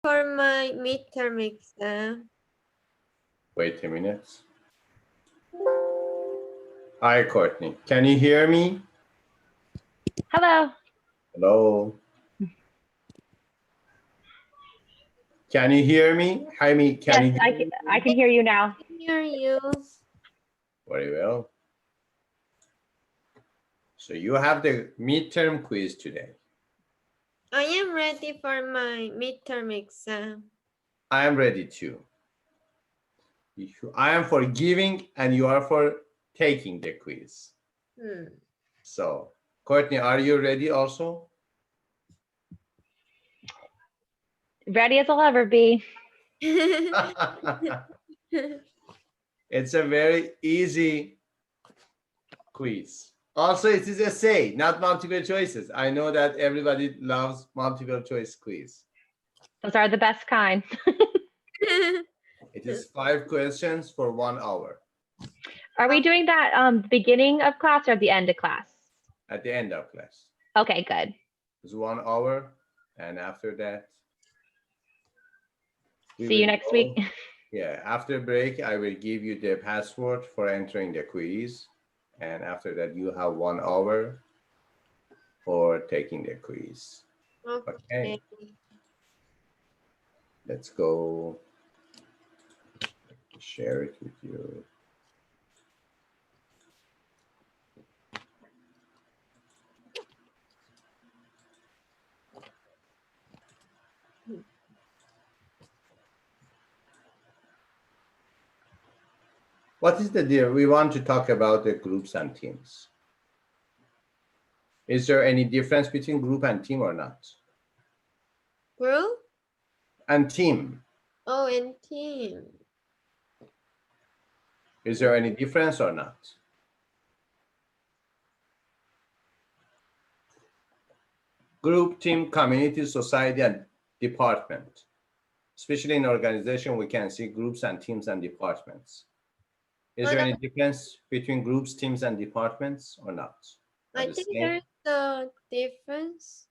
for my midterm exam. Wait a minute. Hi, Courtney. Can you hear me? Hello. Hello. Can you hear me? Jaime, can you Yes, hear me? I can hear you now. Hear you. Very well. So you have the midterm quiz today. I am ready for my midterm exam. I am ready too. I am for giving and you are for taking the quiz. So, Courtney, are you ready also? Ready as I'll ever be. It's a very easy quiz. Also, it is essay, not multiple choices. I know that everybody loves multiple choice quiz. Those are the best kind. It is 5 questions for 1 hour. Are we doing that beginning of class or the end of class? At the end of class. Okay, good. It's 1 hour, and after that, See you next week. Yeah, after break, I will give you the password for entering the quiz. And after that, you have 1 hour for taking the quiz. Okay. Let's go share it with you. What is the deal? We want to talk about the groups and teams. Is there any difference between group and team or not? Group? And team. Oh, and team. Is there any difference or not? Group, team, community, society, and department. Especially in organization, we can see groups and teams and departments. Is there any difference between groups, teams, and departments or not? I think there's a difference.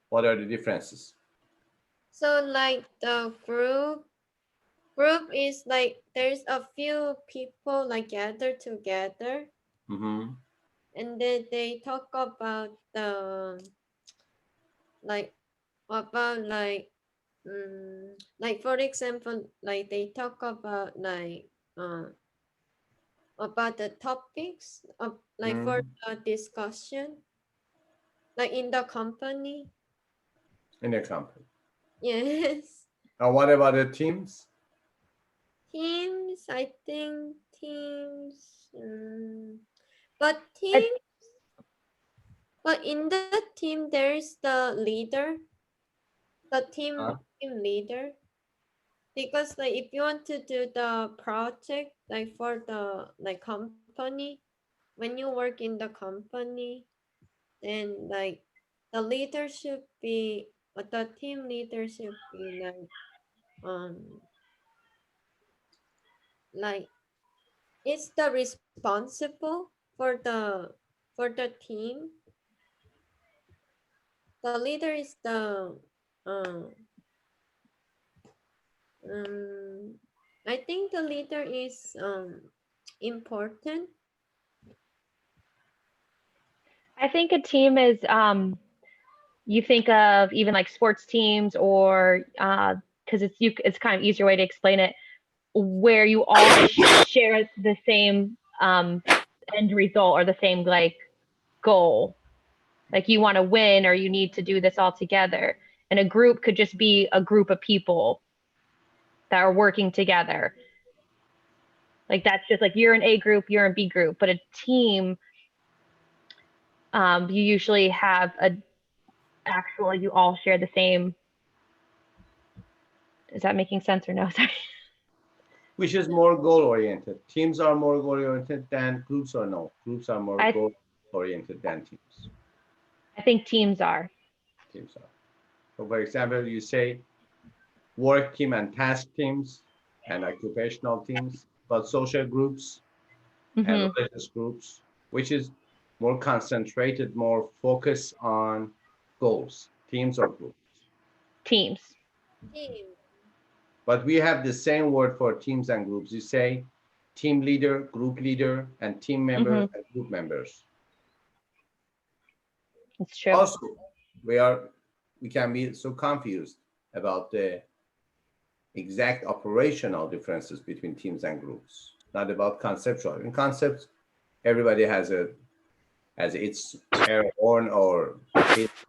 What are the differences? So like the group is like there's a few people like gathered together. And then they talk about the like for example, like they talk about the topics of like for the discussion, like in the company. In a company. Yes. Now, what about the teams? Teams, I think teams, but teams, but in the team there's the leader, the team leader. Because like if you want to do the project like for the like company, when you work in the company, then like the leader should be, but the team leader should be like it's the responsible for the team. The leader is the I think the leader is important. I think a team is you think of even like sports teams or because it's kind of easier way to explain it, where you all share the same end result or the same like goal. Like you want to win or you need to do this all together. And a group could just be a group of people that are working together. Like that's just like you're an A group, you're in B group, but a team, you usually have you all share the same. Is that making sense or no? Sorry. Which is more goal-oriented? Teams are more goal-oriented than groups or no? Groups are more goal-oriented than teams. I think teams are. Teams are. So for example, you say work team and task teams and occupational teams, but social groups and religious groups, which is more concentrated, more focused on goals, teams or groups? Teams. Team. But we have the same word for teams and groups. You say team leader, group leader, and team member Mhm. and group members. It's true. Also, we can be so confused about the exact operational differences between teams and groups, not about conceptual. In concepts, everybody has its her own or its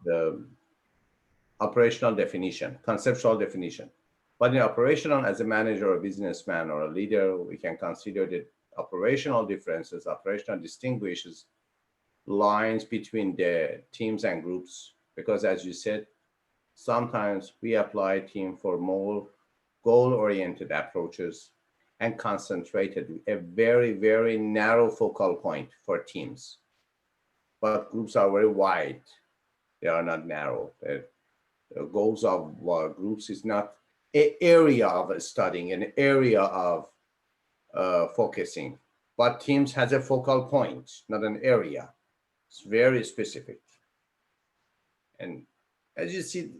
operational definition, conceptual definition. But in operational, as a manager or a businessman or a leader, we can consider the operational differences, operational distinguishes lines between the teams and groups. Because as you said, sometimes we apply team for more goal-oriented approaches and concentrated a very, very narrow focal point for teams. But groups are very wide. They are not narrow. The goals of groups is not an area of studying, an area of focusing. But teams has a focal point, not an area. It's very specific. And as you see,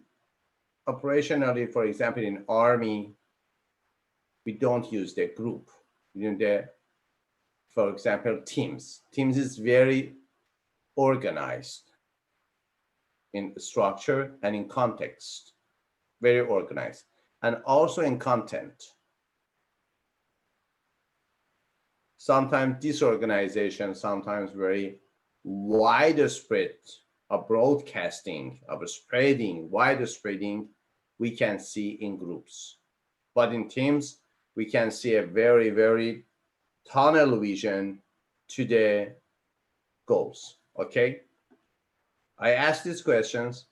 operationally, for example, in Army, we don't use the group. We use the, for example, teams. Teams is very organized in structure and in context, very organized, and also in content. Sometimes disorganization, sometimes very widespread of broadcasting, of spreading, widespreading, we can see in groups. But in teams, we can see a very, very tunnel vision to the goals. Okay? I ask these questions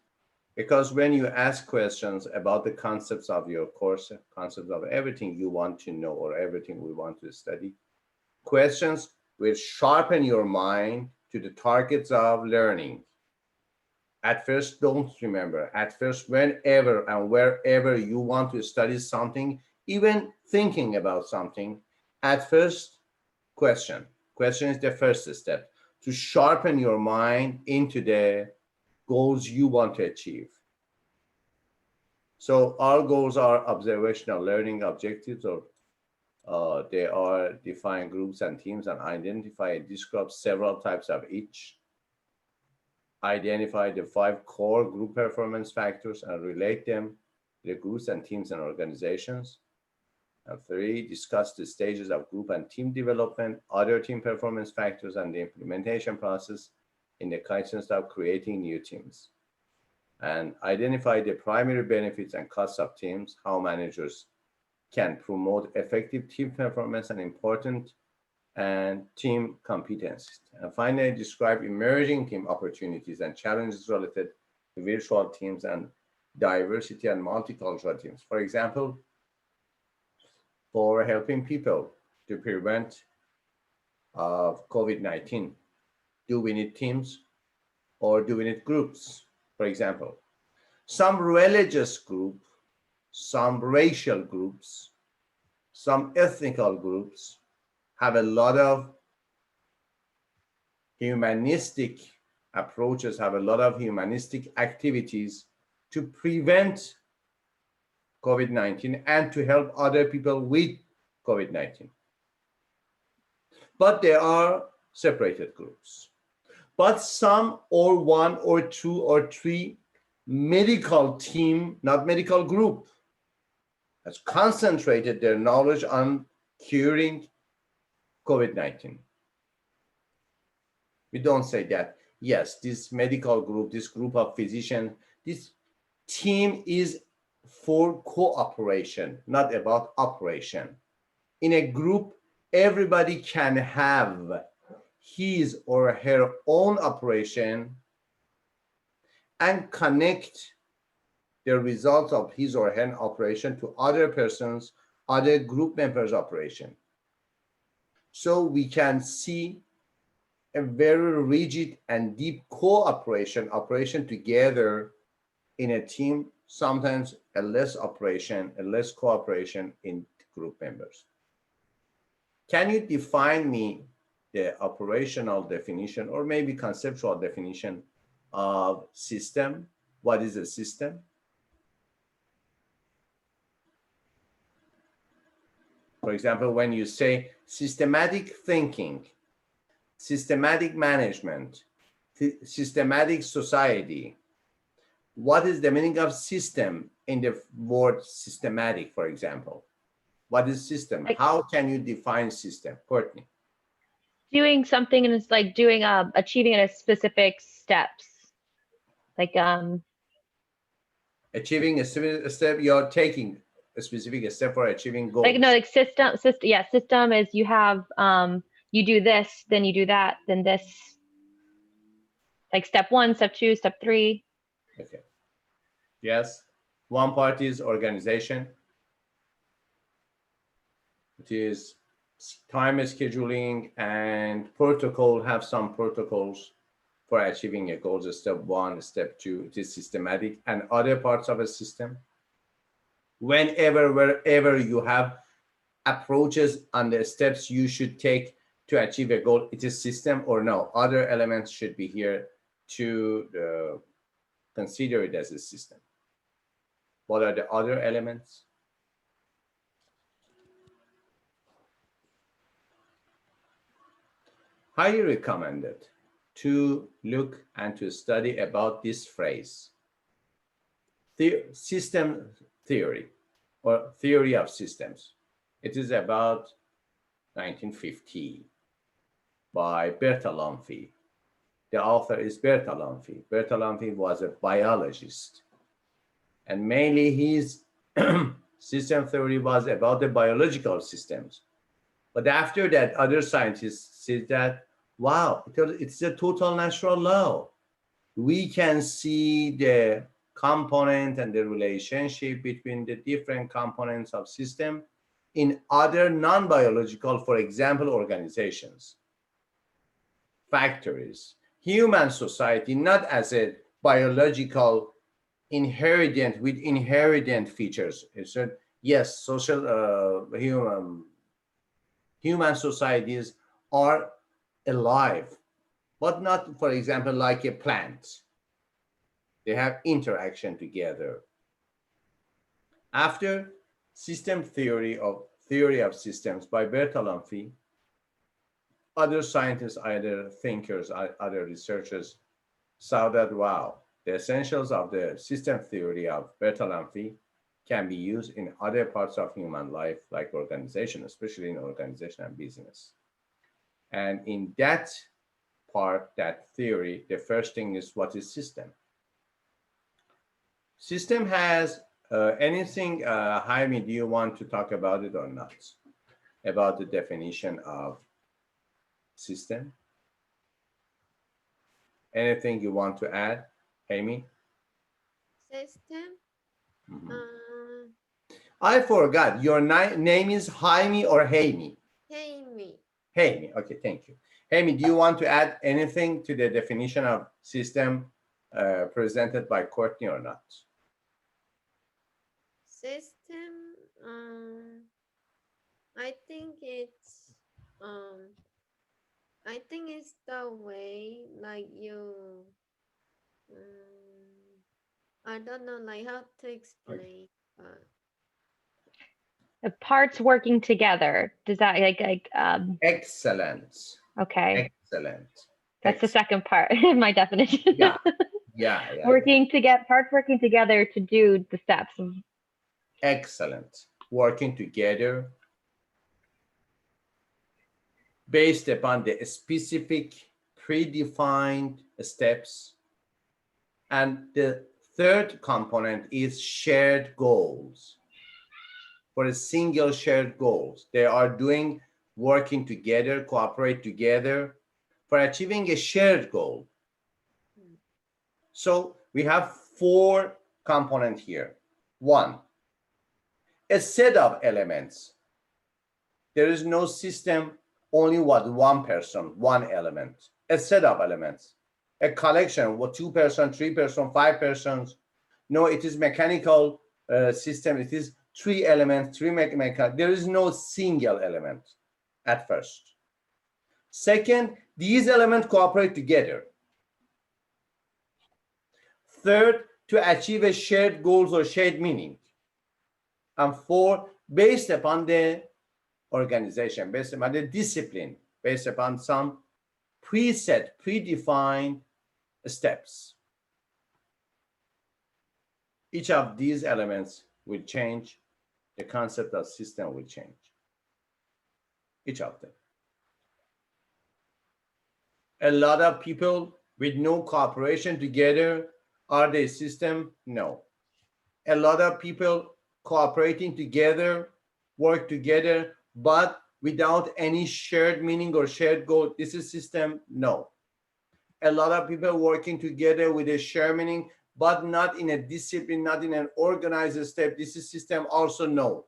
because when you ask questions about the concepts of your course, concepts of everything you want to know or everything we want to study, questions will sharpen your mind to the targets of learning. At first, don't remember. At first, whenever and wherever you want to study something, even thinking about something, at first, question. Question is the first step to sharpen your mind into the goals you want to achieve. So our goals are observational learning objectives, or they are define groups and teams and identify and describe several types of each. Identify the 5 core group performance factors and relate them to the groups and teams and organizations. And 3, discuss the stages of group and team development, other team performance factors, and the implementation process in the context of creating new teams. And identify the primary benefits and costs of teams, how managers can promote effective team performance and important and team competencies. And finally, describe emerging team opportunities and challenges related to virtual teams and diversity and multicultural teams. For example, for helping people to prevent COVID-19, do we need teams or do we need groups? For example, some religious group, some racial groups, some ethnical groups have a lot of humanistic approaches, have a lot of humanistic activities to prevent COVID-19 and to help other people with COVID-19. But there are separated groups. But some or 1 or 2 or 3 medical team, not medical group, has concentrated their knowledge on curing COVID-19. We don't say that, yes, this medical group, this group of physicians, this team is for cooperation, not about operation. In a group, everybody can have his or her own operation and connect the results of his or her operation to other persons, other group members' operation. So we can see a very rigid and deep cooperation, operation together in a team, sometimes a less operation, a less cooperation in group members. Can you define me the operational definition or maybe conceptual definition of system? What is a system? For example, when you say systematic thinking, systematic management, systematic society, what is the meaning of system in the word systematic, for example? What is system? Like- How can you define system? Courtney. Doing something and it's like doing achieving a specific steps. Like Achieving a specific step, you're taking a specific step for achieving goals. like no, like system is you have you do this, then you do that, then this. Like step 1, step 2, step 3. Okay. Yes. One part is organization. It is time scheduling and protocol, have some protocols for achieving a goal. Step 1, step 2, it is systematic, and other parts of a system. Whenever, wherever you have approaches on the steps you should take to achieve a goal, it is system or no. Other elements should be here to consider it as a system. What are the other elements? Highly recommended to look and to study about this phrase. System theory or theory of systems. It is about 1950 by Bertalanffy. The author is Bertalanffy. Bertalanffy was a biologist, and mainly his system theory was about the biological systems. But after that, other scientists said that, wow, it's a total natural law. We can see the component and the relationship between the different components of system in other non-biological, for example, organizations, factories, human society, not as a biological inherent with inherent features. So yes, social human societies are alive, but not, for example, like a plant. They have interaction together. After system theory of systems by Bertalanffy, other scientists, either thinkers, other researchers saw that, wow, the essentials of the system theory of Bertalanffy can be used in other parts of human life, like organization, especially in organization and business. And in that part, that theory, the first thing is, what is system? System has anything, Jaime, do you want to talk about it or not? About the definition of system? Anything you want to add, Jaime? System. I forgot, your name is Jaime or Jaime? Jaime. Jaime, okay, thank you. Jaime, do you want to add anything to the definition of system presented by Courtney or not? System. I think it's the way like you. I don't know like how to explain. The parts working together. Does that Excellent. okay? Excellent. That's the second part in my definition. Yeah. Parts working together to do the steps. Excellent. Working together based upon the specific predefined steps. And the third component is shared goals. For a single shared goals, they are working together, cooperate together for achieving a shared goal. So we have 4 components here. 1, a set of elements. There is no system, only one person, one element. A set of elements. A collection, 2 persons, 3 persons, 5 persons. No, it is mechanical system. It is 3 elements, 3 mechanical. There is no single element at first. Second, these elements cooperate together. Third, to achieve a shared goals or shared meaning. And 4, based upon the organization, based upon the discipline, based upon some preset, predefined steps. Each of these elements will change, the concept of system will change. Each of them. A lot of people with no cooperation together, are they a system? No. A lot of people cooperating together, work together, but without any shared meaning or shared goal, this is system? No. A lot of people working together with a shared meaning, but not in a discipline, not in an organized step, this is system? Also no.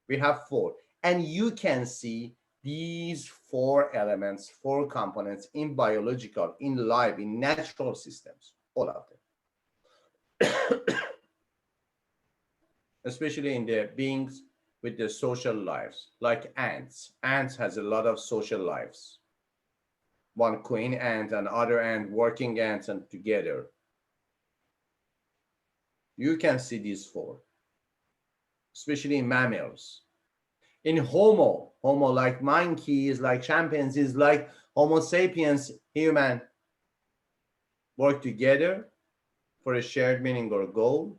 We have 4. And you can see these 4 elements, 4 components in biological, in life, in natural systems, all of them. Especially in the beings with the social lives, like ants. Ants has a lot of social lives. One queen ant and other ant, working ants, and together. You can see these 4, especially in mammals. In Homo like monkeys, like chimpanzees, like Homo sapiens, human, work together for a shared meaning or goal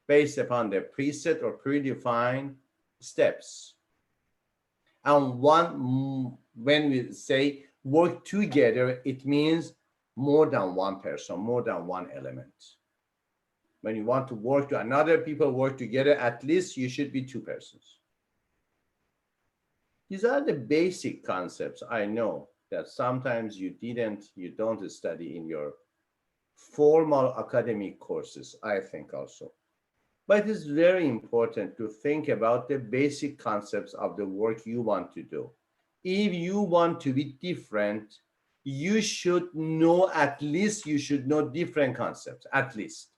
based upon the preset or predefined steps. And when we say work together, it means more than one person, more than one element. When you want to work to another people work together, at least you should be 2 persons. These are the basic concepts. I know that sometimes you don't study in your formal academic courses, I think also. But it is very important to think about the basic concepts of the work you want to do. If you want to be different, you should know different concepts, at least.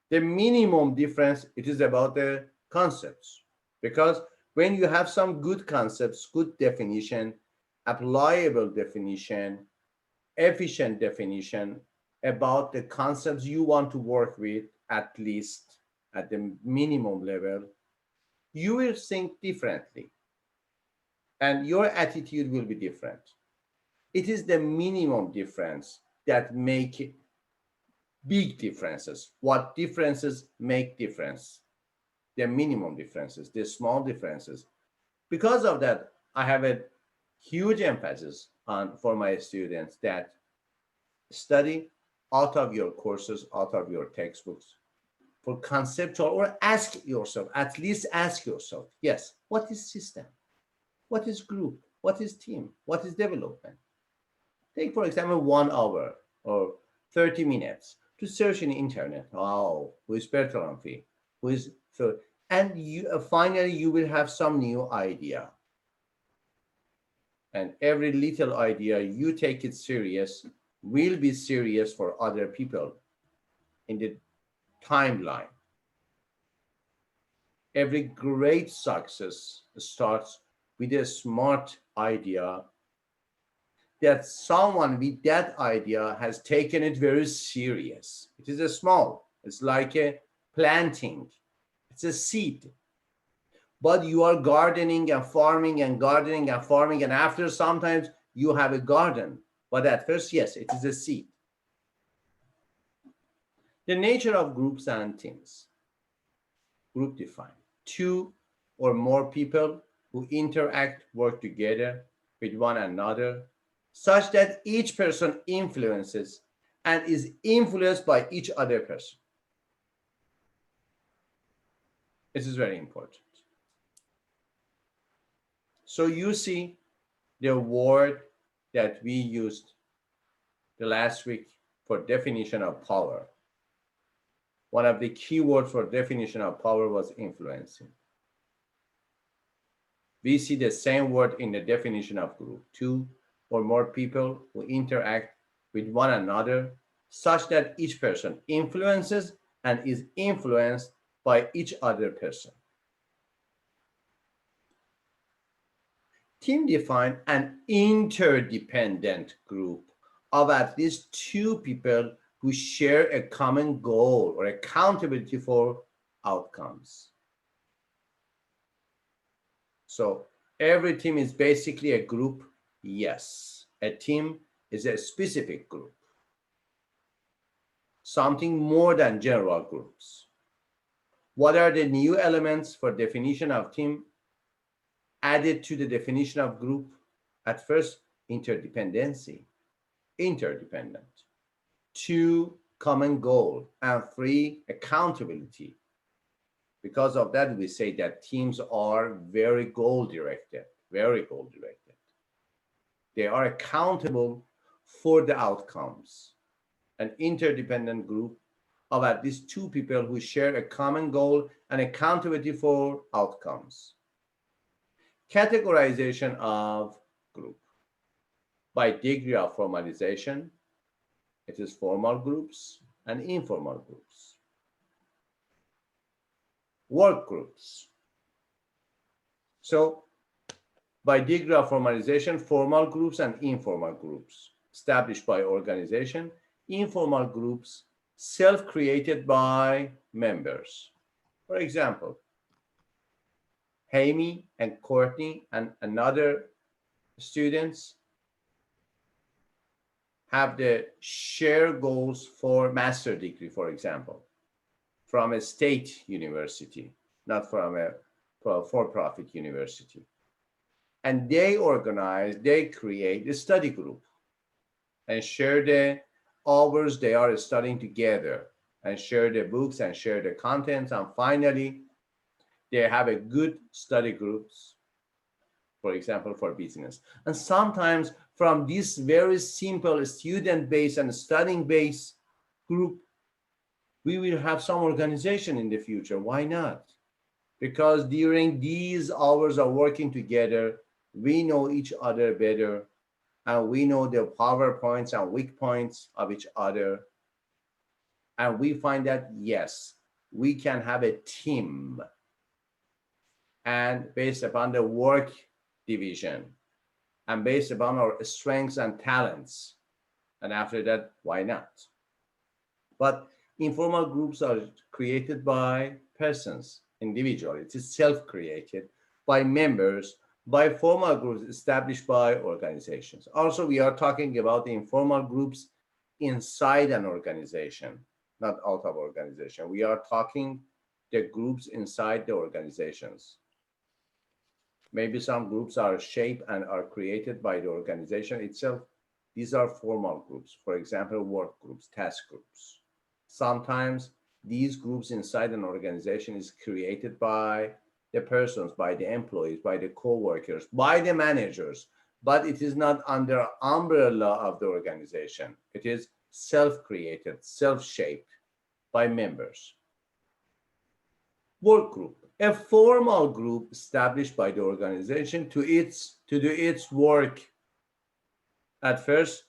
The minimum difference, it is about the concepts. Because when you have some good concepts, good definition, applicable definition, efficient definition about the concepts you want to work with, at least at the minimum level, you will think differently. And your attitude will be different. It is the minimum difference that make big differences. What differences make difference? The minimum differences, the small differences. Because of that, I have a huge emphasis for my students that study out of your courses, out of your textbooks, for conceptual, or ask yourself, at least ask yourself, yes, what is system? What is group? What is team? What is development? Take, for example, 1 hour or 30 minutes to search in the internet. Oh, who is Bertrand Fee? Who is so? And finally, you will have some new idea. And every little idea, you take it serious, will be serious for other people in the timeline. Every great success starts with a smart idea that someone with that idea has taken it very serious. It is a small, it's like a planting. It's a seed. But you are gardening and farming and gardening and farming, and after sometimes you have a garden. But at first, yes, it is a seed. The nature of groups and teams. Group defined. 2 or more people who interact, work together with one another, such that each person influences and is influenced by each other person. This is very important. So you see the word that we used the last week for definition of power. One of the key words for definition of power was influencing. We see the same word in the definition of group. 2 or more people who interact with one another such that each person influences and is influenced by each other person. Team define an interdependent group of at least 2 people who share a common goal or accountability for outcomes. So every team is basically a group. Yes, a team is a specific group, something more than general groups. What are the new elements for definition of team added to the definition of group? At first, interdependency, interdependent. 2, common goal. And 3, accountability. Because of that, we say that teams are very goal directed, very goal directed. They are accountable for the outcomes. An interdependent group of at least 2 people who share a common goal and accountability for outcomes. Categorization of group. By degree of formalization, it is formal groups and informal groups. Work groups. So, by degree of formalization, formal groups and informal groups established by organization, informal groups self-created by members. For example, Amy and Courtney and another students have the shared goals for master degree, for example, from a state university, not from a for-profit university. And they create a study group and share the hours they are studying together and share the books and share the contents. And finally, they have a good study groups, for example, for business. And sometimes from this very simple student-based and studying-based group, we will have some organization in the future. Why not? Because during these hours of working together, we know each other better, and we know the power points and weak points of each other. And we find that, yes, we can have a team. And based upon the work division, and based upon our strengths and talents. And after that, why not? But informal groups are created by persons, individually. It is self-created by members, by formal groups established by organizations. Also, we are talking about the informal groups inside an organization, not out of organization. We are talking the groups inside the organizations. Maybe some groups are shaped and are created by the organization itself. These are formal groups, for example, work groups, task groups. Sometimes these groups inside an organization is created by the persons, by the employees, by the co-workers, by the managers, but it is not under umbrella of the organization. It is self-created, self-shaped by members. Work group, a formal group established by the organization to do its work. At first,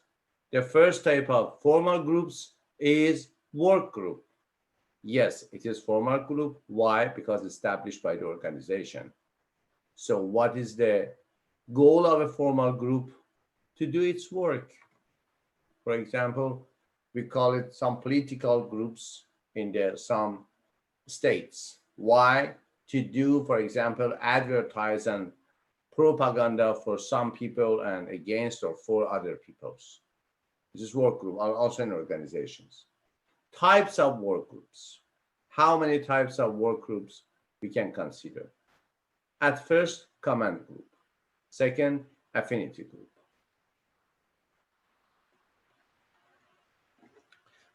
the first type of formal groups is work group. Yes, it is formal group. Why? Because established by the organization. So what is the goal of a formal group? To do its work. For example, we call it some political groups in some states. Why? To do, for example, advertise and propaganda for some people and against or for other peoples. This is work group, also in organizations. Types of work groups. How many types of work groups we can consider? At first, command group. Second, affinity group.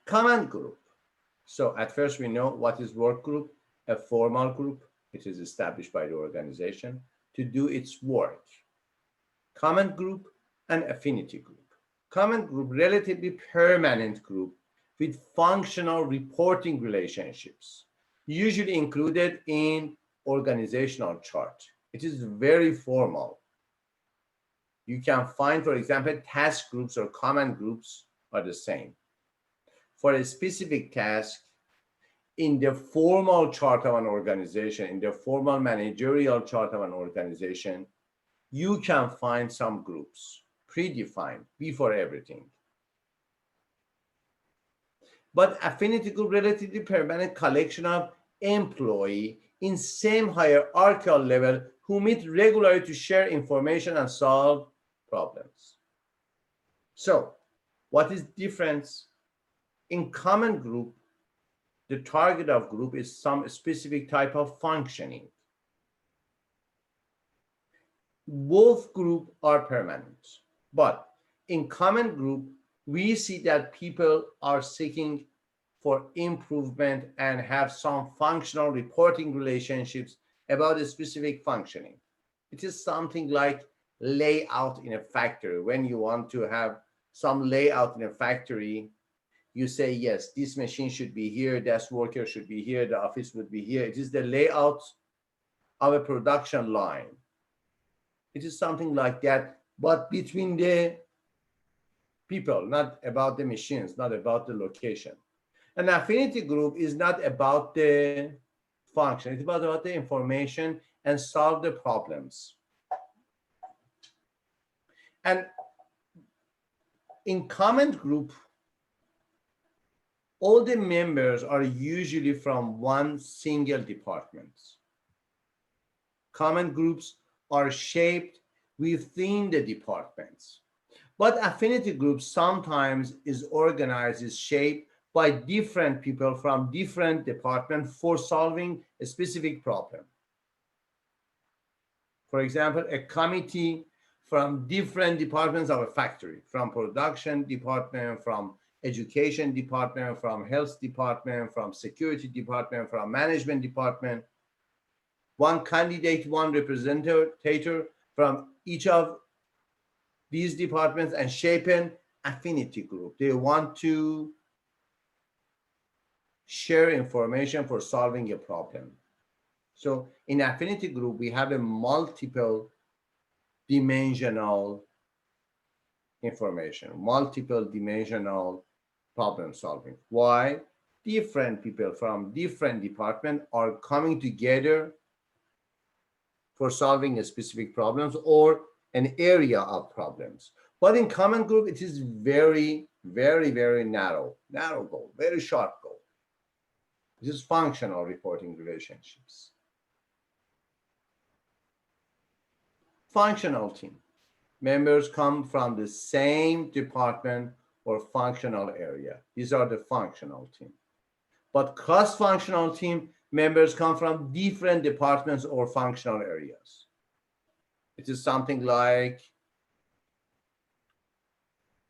Command group. So at first we know what is work group, a formal group. It is established by the organization to do its work. Command group and affinity group. Command group, relatively permanent group with functional reporting relationships, usually included in organizational chart. It is very formal. You can find, for example, task groups or command groups are the same. For a specific task, in the formal chart of an organization, in the formal managerial chart of an organization, you can find some groups predefined before everything. But affinity group, relatively permanent collection of employee in same hierarchical level who meet regularly to share information and solve problems. So, what is difference? In common group, the target of group is some specific type of functioning. Both groups are permanent, but in common group, we see that people are seeking for improvement and have some functional reporting relationships about a specific functioning. It is something like layout in a factory. When you want to have some layout in a factory, you say, yes, this machine should be here, this worker should be here, the office would be here. It is the layout of a production line. It is something like that, but between the people, not about the machines, not about the location. An affinity group is not about the function, it's about the information and solve the problems. And in common group, all the members are usually from one single department. Common groups are shaped within the departments. But affinity groups sometimes is organized, is shaped by different people from different departments for solving a specific problem. For example, a committee from different departments of a factory, from production department, from education department, from health department, from security department, from management department. One candidate, one representative from each of these departments and shape an affinity group. They want to share information for solving a problem. So in affinity group, we have a multiple dimensional information, multiple dimensional problem solving. Why? Different people from different departments are coming together for solving a specific problems or an area of problems. But in common group, it is very, very, very narrow goal, very sharp goal. This is functional reporting relationships. Functional team. Members come from the same department or functional area. These are the functional team. But cross-functional team, members come from different departments or functional areas. It is something like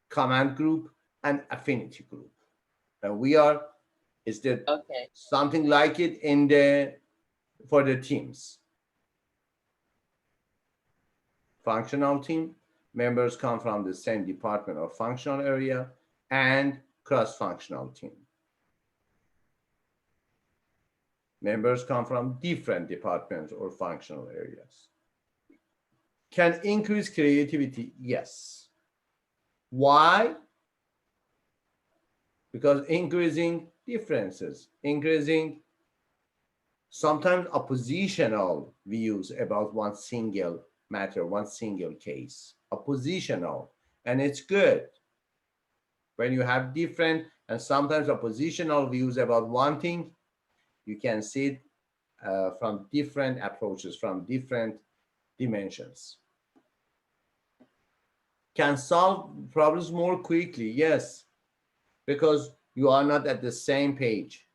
command group and affinity group. And we are, is there something like it in the, for the teams? Functional team, members come from the same department or functional area, and cross-functional team. Members come from different departments or functional areas. Can increase creativity? Yes. Why? Because increasing differences, increasing sometimes oppositional views about one single matter, one single case, oppositional, and it's good. When you have different and sometimes oppositional views about one thing, you can see it from different approaches, from different dimensions. Can solve problems more quickly? Yes, because you are not at the same page.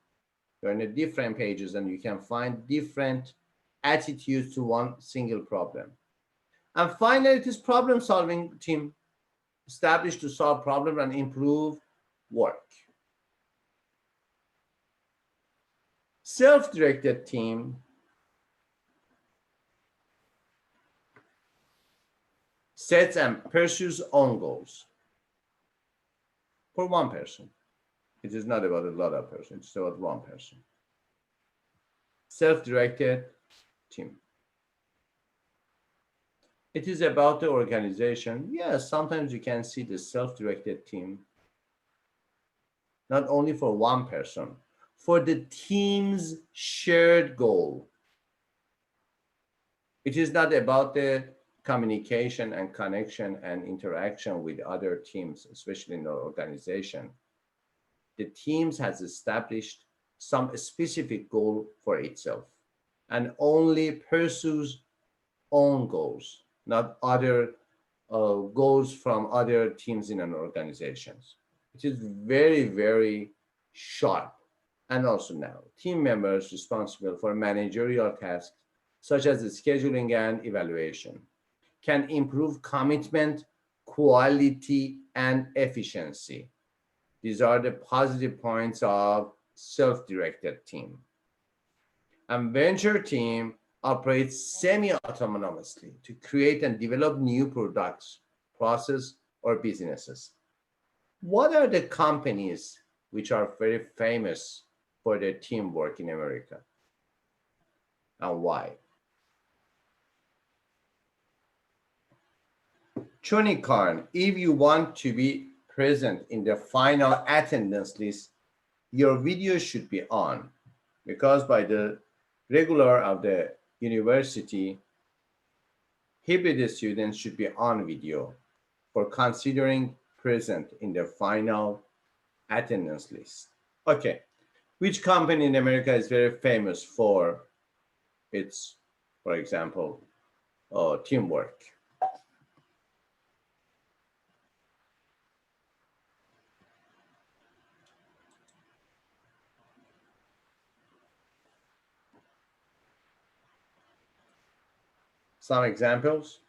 You're in the different pages and you can find different attitudes to one single problem. And finally, it is problem-solving team established to solve problems and improve work. Self-directed team sets and pursues own goals for one person. It is not about a lot of persons, it's about one person. Self-directed team. It is about the organization. Yes, sometimes you can see the self-directed team, not only for one person, for the team's shared goal. It is not about the communication and connection and interaction with other teams, especially in the organization. The teams has established some specific goal for itself and only pursues own goals, not other goals from other teams in an organization. It is very, very sharp. And also now, team members responsible for managerial tasks such as scheduling and evaluation can improve commitment, quality, and efficiency. These are the positive points of self-directed team. And venture team operates semi-autonomously to create and develop new products, process, or businesses. What are the companies which are very famous for their teamwork in America, and why? Chunikarn, if you want to be present in the final attendance list, your video should be on, because by the regular of the university, hybrid students should be on video for considering present in the final attendance list. Okay, which company in America is very famous for its, for example, teamwork? Some examples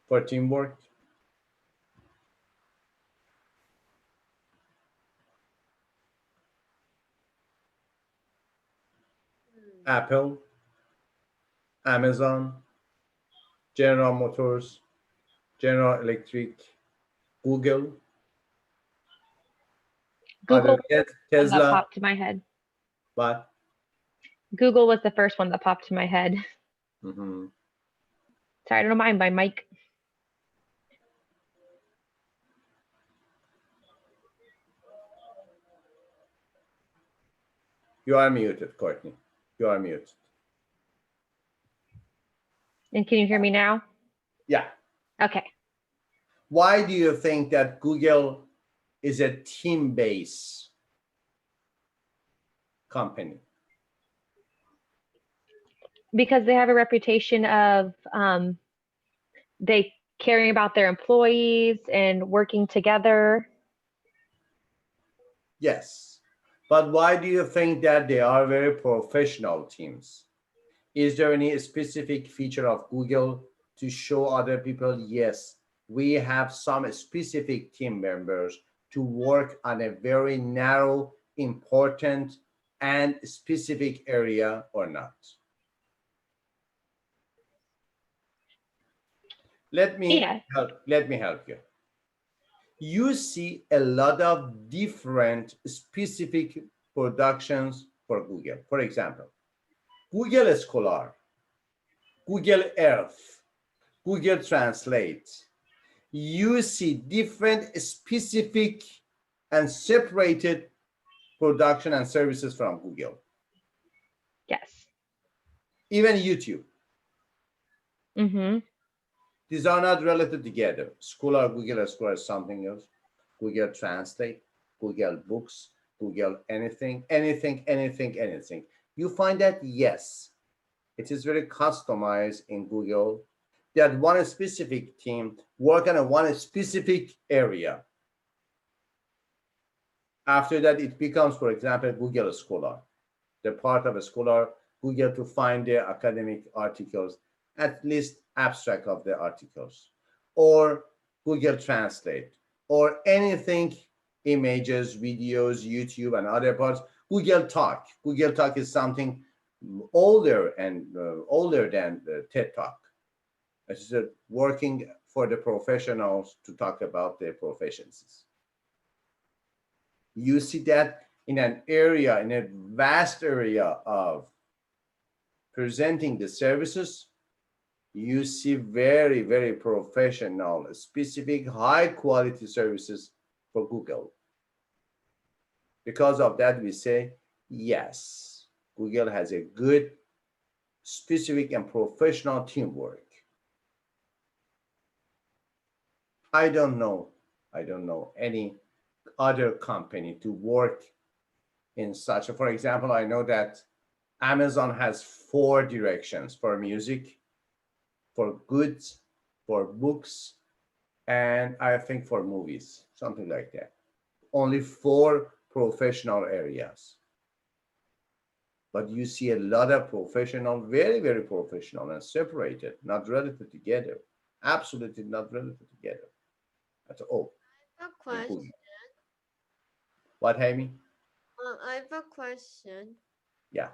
for teamwork. Apple, Amazon, General Motors, General Electric, Google, Google other was the first one that Tesla, popped to my head. but Google was the first one that popped to my head. mhm. Sorry, I don't mind my mic. You are muted, Courtney. You are muted. And can you hear me now? Yeah. Okay. Why do you think that Google is a team-based company? Because they have a reputation of they caring about their employees and working together. Yes. But why do you think that they are very professional teams? Is there any specific feature of Google to show other people, yes, we have some specific team members to work on a very narrow, important, and specific area or not? Let me Yeah. help you. You see a lot of different specific productions for Google. For example, Google Scholar, Google Earth, Google Translate. You see different specific and separated production and services from Google. Yes. Even YouTube. Mm-hmm. These are not related together. Scholar, Google Scholar is something else. Google Translate, Google Books, Google anything. You find that, yes, it is very customized in Google, that one specific team work on one specific area. After that, it becomes, for example, Google Scholar. The part of a Scholar, Google to find the academic articles, at least abstract of the articles, or Google Translate, or anything, images, videos, YouTube, and other parts. Google Talk. Google Talk is something older and older than the TED Talk. It's working for the professionals to talk about their proficiencies. You see that in an area, in a vast area of presenting the services, you see very, very professional, specific, high quality services for Google. Because of that, we say, yes, Google has a good, specific, and professional teamwork. I don't know any other company to work in such a, for example, I know that Amazon has 4 directions for music, for goods, for books, and I think for movies, something like that. Only 4 professional areas. But you see a lot of professional, very, very professional and separated, not related together. Absolutely not related together at all. A in question. Google. What, Amy? I have a question. Yeah.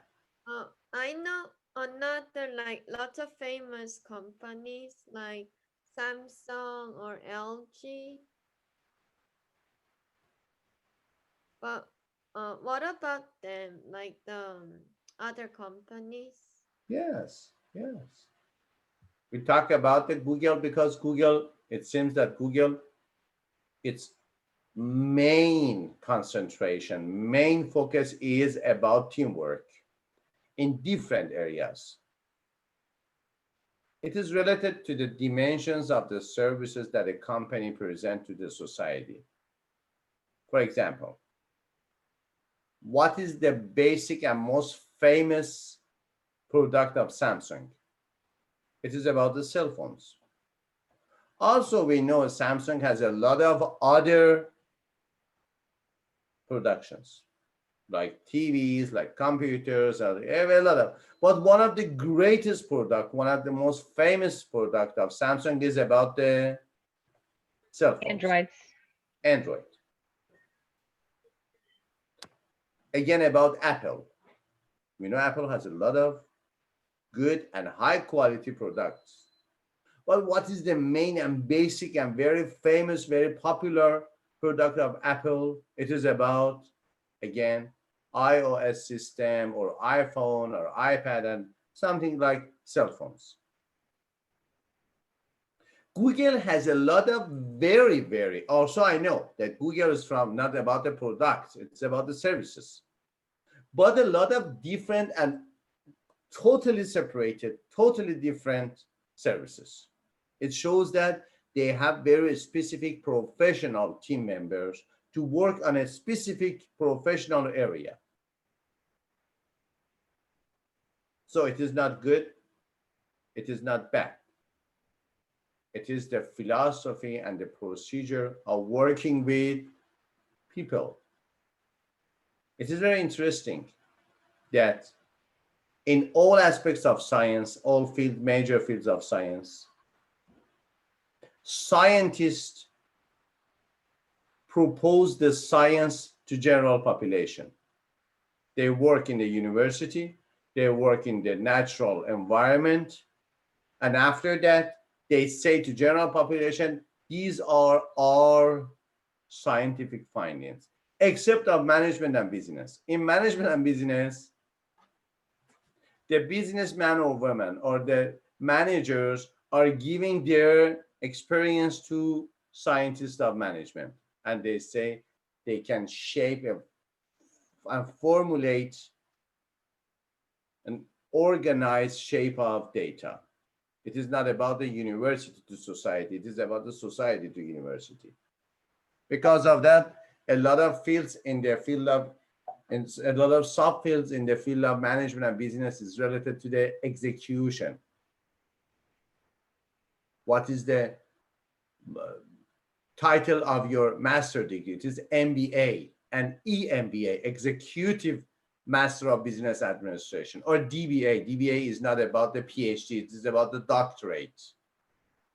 I know another like lots of famous companies like Samsung or LG, but what about them? Like the other companies? Yes. Yes. We talk about the Google because Google, it seems that Google, its main concentration, main focus is about teamwork in different areas. It is related to the dimensions of the services that a company present to the society. For example, what is the basic and most famous product of Samsung? It is about the cell phones. Also, we know Samsung has a lot of other productions, like TVs, like computers, a lot of. But one of the greatest product, one of the most famous product of Samsung is about the cell phones, Androids. Android. Again, about Apple. We know Apple has a lot of good and high quality products. But what is the main and basic and very famous, very popular product of Apple? It is about, again, iOS system or iPhone or iPad and something like cell phones. Google has a lot of very, very, also I know that Google is from not about the products, it's about the services, but a lot of different and totally separated, totally different services. It shows that they have very specific professional team members to work on a specific professional area. So it is not good, it is not bad. It is the philosophy and the procedure of working with people. It is very interesting that in all aspects of science, all major fields of science, scientists propose the science to general population. They work in the university, they work in the natural environment, and after that, they say to general population, these are our scientific findings, except of management and business. In management and business, the businessman or woman or the managers are giving their experience to scientists of management, and they say they can shape and formulate an organized shape of data. It is not about the university to society, it is about the society to university. Because of that, a lot of fields in the field of, and a lot of subfields in the field of management and business is related to the execution. What is the title of your master degree? It is MBA and EMBA, Executive Master of Business Administration, or DBA. DBA is not about the PhD, it is about the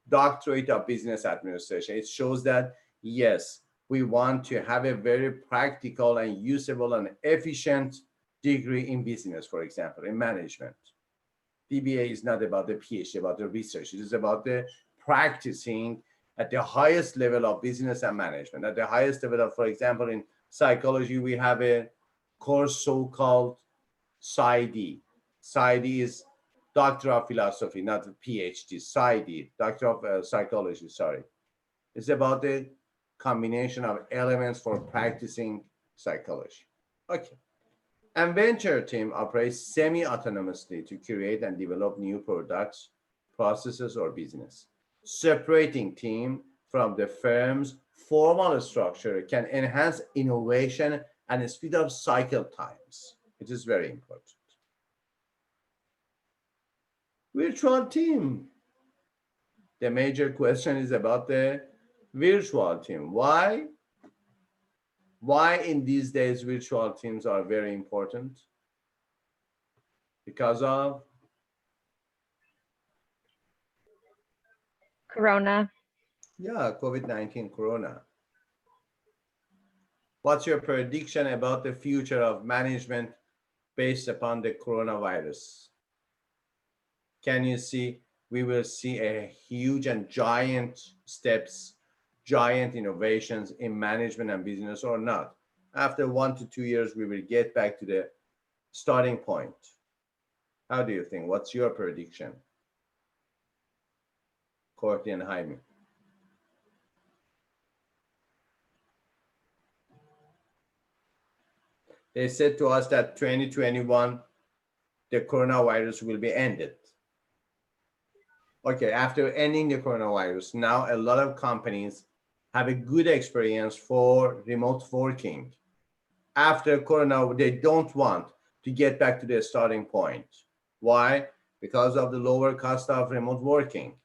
doctorate of Business Administration. It shows that, yes, we want to have a very practical and usable and efficient degree in business, for example, in management. DBA is not about the PhD, about the research. It is about the practicing at the highest level of business and management. At the highest level of, for example, in psychology, we have a course so-called PsyD. PsyD is Doctor of Philosophy, not a PhD. PsyD, Doctor of Psychology, sorry. It's about the combination of elements for practicing psychology. Okay. And venture team operates semi-autonomously to create and develop new products, processes, or business. Separating team from the firm's formal structure can enhance innovation and speed up cycle times. It is very important. Virtual team. The major question is about the virtual team. Why? Why in these days virtual teams are very important? Because of Corona. COVID-19 Corona. What's your prediction about the future of management based upon the coronavirus? Can you see we will see a huge and giant steps, giant innovations in management and business or not? After 1 to 2 years, we will get back to the starting point. How do you think? What's your prediction? Courtney and Jaime. They said to us that 2021, the coronavirus will be ended. Okay, after ending the coronavirus, now a lot of companies have a good experience for remote working. After Corona, they don't want to get back to their starting point. Why? Because of the lower cost of remote working.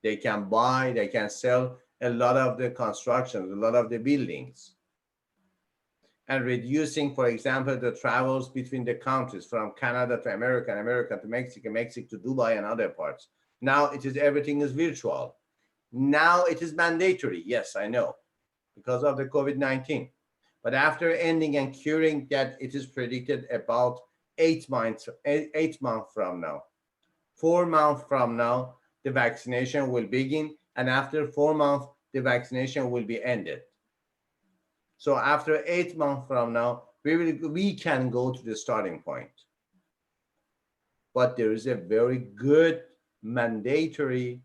They can buy, they can sell a lot of the constructions, a lot of the buildings. And reducing, for example, the travels between the countries from Canada to America, and America to Mexico, Mexico to Dubai and other parts. Now everything is virtual. Now it is mandatory. Yes, I know, because of the COVID-19. But after ending and curing that, it is predicted about 8 months from now. 4 months from now, the vaccination will begin. And after 4 months, the vaccination will be ended. So after 8 months from now, we can go to the starting point. But there is a very good mandatory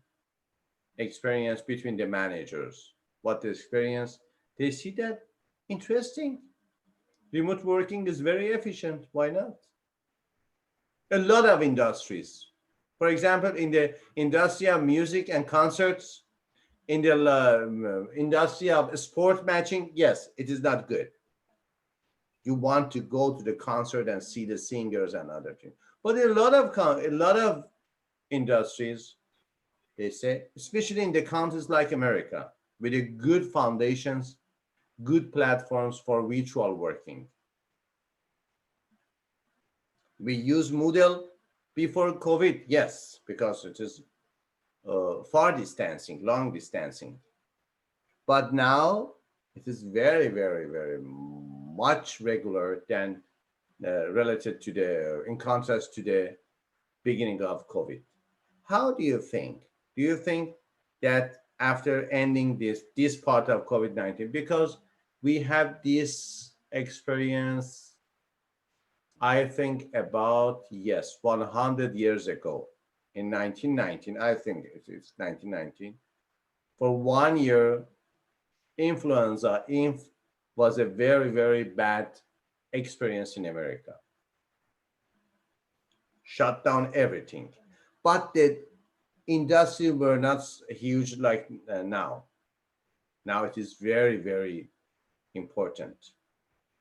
experience between the managers. What the experience? They see that interesting. Remote working is very efficient. Why not? A lot of industries. For example, in the industry of music and concerts, in the industry of sport matching, yes, it is not good. You want to go to the concert and see the singers and other things. But a lot of industries, they say, especially in the countries like America, with a good foundations, good platforms for virtual working. We use Moodle before COVID, yes, because it is far distancing, long distancing. But now it is very, very, very much regular than relative to in contrast to the beginning of COVID. How do you think? Do you think that after ending this part of COVID-19, because we have this experience, I think about, yes, 100 years ago, in 1919, I think it's 1919, for 1 year, influenza was a very, very bad experience in America. Shut down everything. But the industry were not huge like now. Now it is very, very important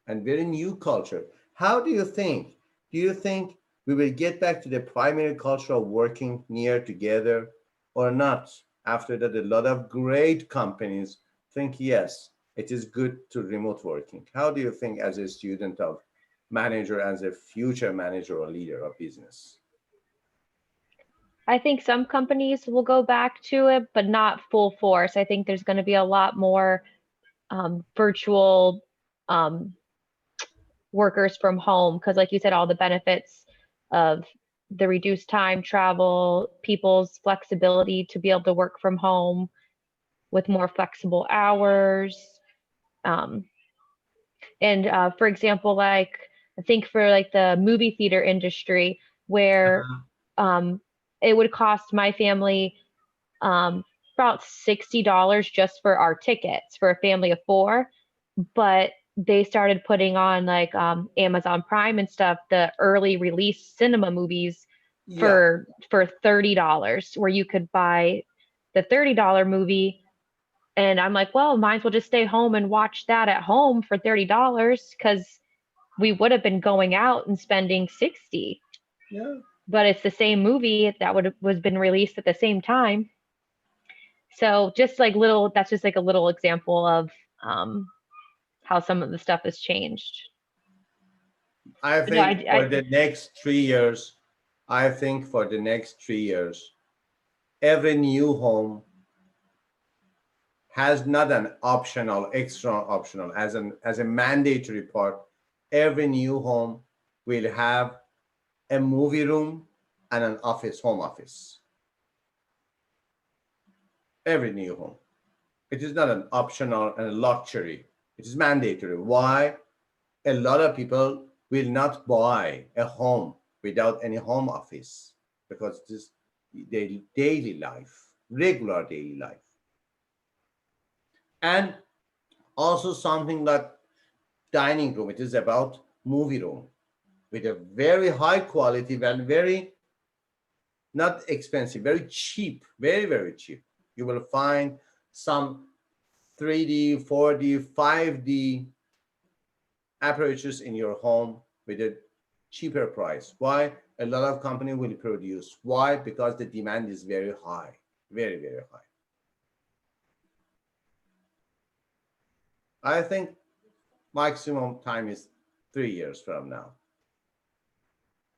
and very new culture. How do you think? Do you think we will get back to the primary culture of working near together or not? After that, a lot of great companies think, yes, it is good to remote working. How do you think as a student of manager, as a future manager or leader of business? I think some companies will go back to it, but not full force. I think there's going to be a lot more virtual workers from home because, like you said, all the benefits of the reduced time travel, people's flexibility to be able to work from home with more flexible hours. And for example, like I think for like the movie theater industry, where it would cost my family about $60 just for our tickets for a family of 4, but they started putting on like Amazon Prime and stuff, the early release cinema movies for $30, where you could buy the $30 movie. And I'm like, well, might as well just stay home and watch that at home for $30 because we would have been going out and spending $60. Yeah, but it's the same movie that was been released at the same time. So just like little, that's just like a little example of how some of the stuff has changed. I But no, think for the next 3 years, every new home has not an optional, extra optional, as a mandatory part. Every new home will have a movie room and an office, home office. Every new home. It is not an optional and a luxury. It is mandatory. Why? A lot of people will not buy a home without any home office because it is daily life, regular daily life. And also something like dining room. It is about movie room with a very high quality and very not expensive, very cheap, very, very cheap. You will find some 3D, 4D, 5D apparatus in your home with a cheaper price. Why? A lot of company will produce. Why? Because the demand is very high, very, very high. I think maximum time is 3 years from now.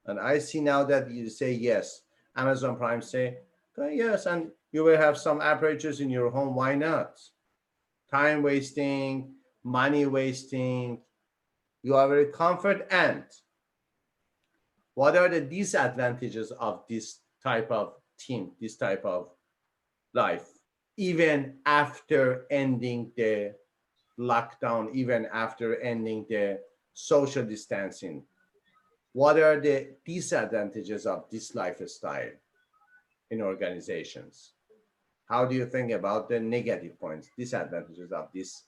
And I see now that you say yes. Amazon Prime say, yes, and you will have some apparatus in your home. Why not? Time wasting, money wasting. You are very comfort. And what are the disadvantages of this type of team, this type of life, even after ending the lockdown, even after ending the social distancing? What are the disadvantages of this lifestyle in organizations? How do you think about the negative points, disadvantages of this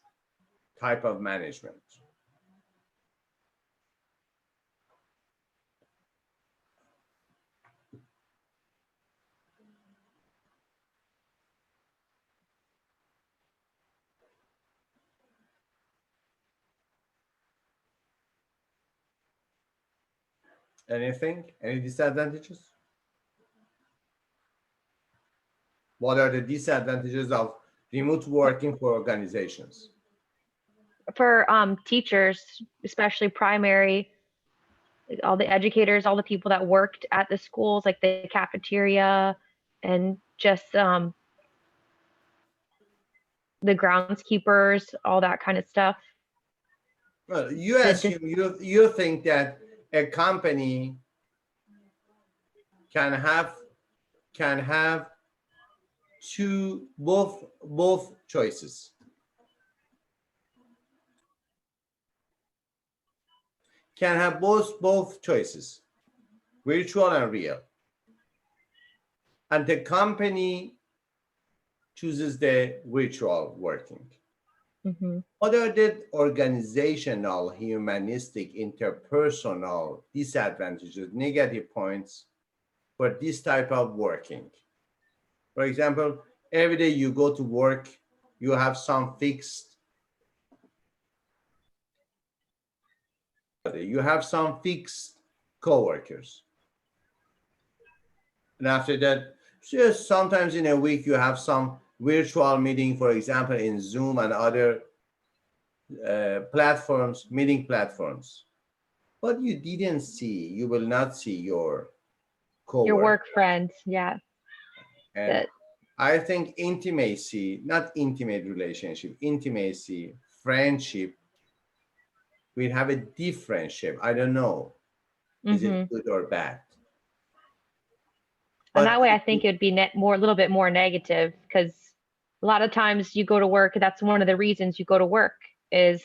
type of management? Anything? Any disadvantages? What are the disadvantages of remote working for organizations? for teachers, especially primary, all the educators, all the people that worked at the schools, like the cafeteria and just the groundskeepers, all that kind of stuff. Well, you Just assume you think that a company can have both choices. Can have both choices, virtual and real. And the company chooses the virtual working. mhm. What are the organizational, humanistic, interpersonal disadvantages, negative points for this type of working? For example, every day you go to work, you have some fixed coworkers. And after that, just sometimes in a week, you have some virtual meeting, for example, in Zoom and other platforms, meeting platforms. But you didn't see, you will not see your Your coworker. work friends, yeah. And That I think intimacy, not intimate relationship, intimacy, friendship, will have a different shape. I don't know. Is it mhm. good or bad? And But that way I think it would be a little bit more negative because a lot of times you go to work, that's one of the reasons you go to work is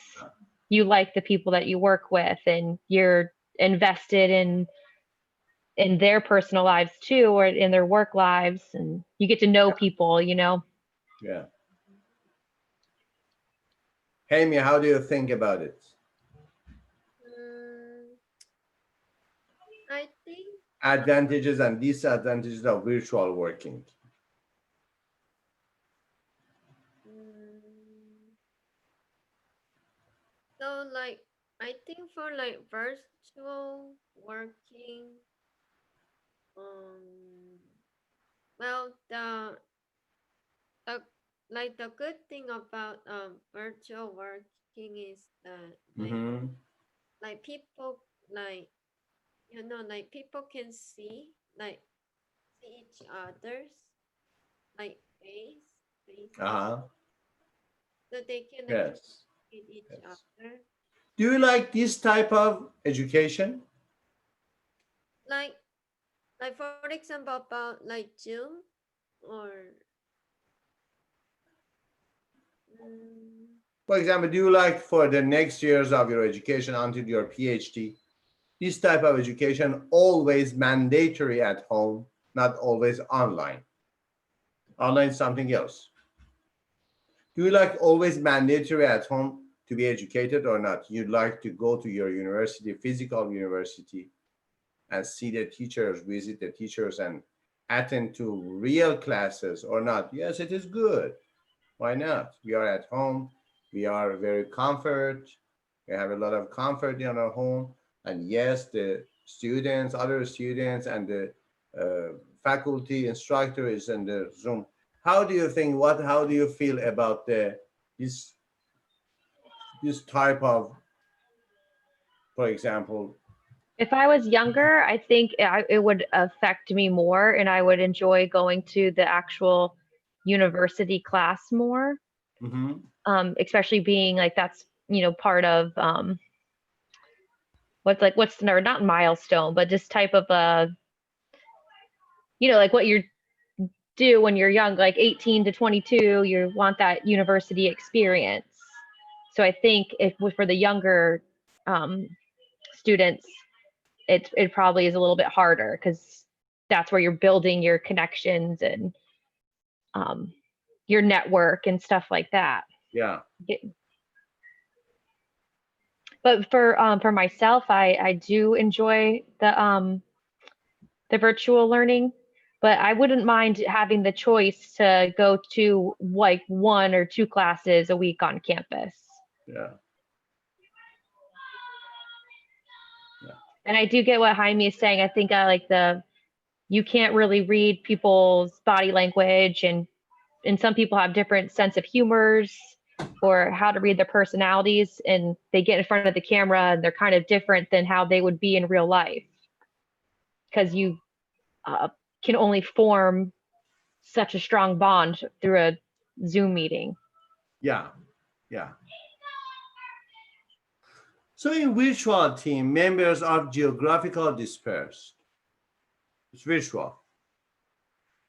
you like the people that you work with and you're invested in their personal lives too or in their work lives and you get to know people, yeah. Amy, how do you think about it? Mm, I think Advantages and disadvantages of virtual working. mm, so like I think for like virtual working, Well, the like the good thing about virtual working is that Mm-hmm. like people like like people can see each other's like faces, Uh-huh. so they can actually Yes. see each Yes. other. Do you like this type of education? Like for example about like Zoom or mm, For example, do you like for the next years of your education until your PhD, this type of education always mandatory at home, not always online? Online is something else. Do you like always mandatory at home to be educated or not? You'd like to go to your university, physical university, and see the teachers, visit the teachers, and attend to real classes or not? Yes, it is good. Why not? We are at home. We are very comfort. We have a lot of comfort in our home. And yes, the students, other students, and the faculty instructors in the Zoom. How do you think? How do you feel about this this type of, for example? If I was younger, I think it would affect me more and I would enjoy going to the actual university class more, Mhm. especially being like that's, part of what's the not milestone, but just type of like what you do when you're young, like 18 to 22, you want that university experience. So I think if for the younger um, students, it probably is a little bit harder because that's where you're building your connections and um, your network and stuff like that. Yeah. But for myself, I do enjoy the virtual learning, but I wouldn't mind having the choice to go to like 1 or 2 classes a week on campus. Yeah. Yeah. And I do get what Jaime is saying. I think I like you can't really read people's body language and some people have different sense of humors or how to read their personalities and they get in front of the camera and they're kind of different than how they would be in real life because you uh, can only form such a strong bond through a Zoom meeting. Yeah. Yeah. So in virtual team, members are geographical dispersed. It's virtual.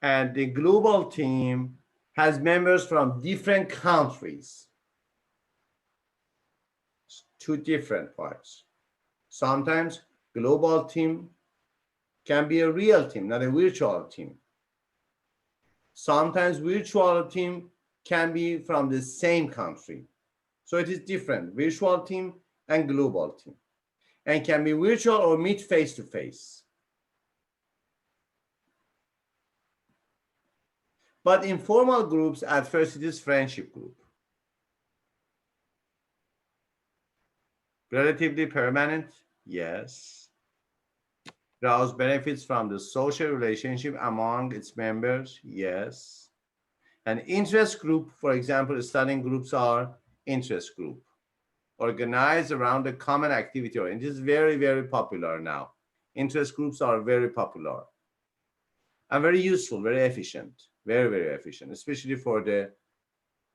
And the global team has members from different countries, two different parts. Sometimes global team can be a real team, not a virtual team. Sometimes virtual team can be from the same country. So it is different, virtual team and global team, and can be virtual or meet face to face. But informal groups, at first it is friendship group. Relatively permanent, yes. Draws benefits from the social relationship among its members, yes. An interest group, for example, studying groups are interest group, organized around a common activity, and it is very, very popular now. Interest groups are very popular and very useful, very efficient, very, very efficient, especially for the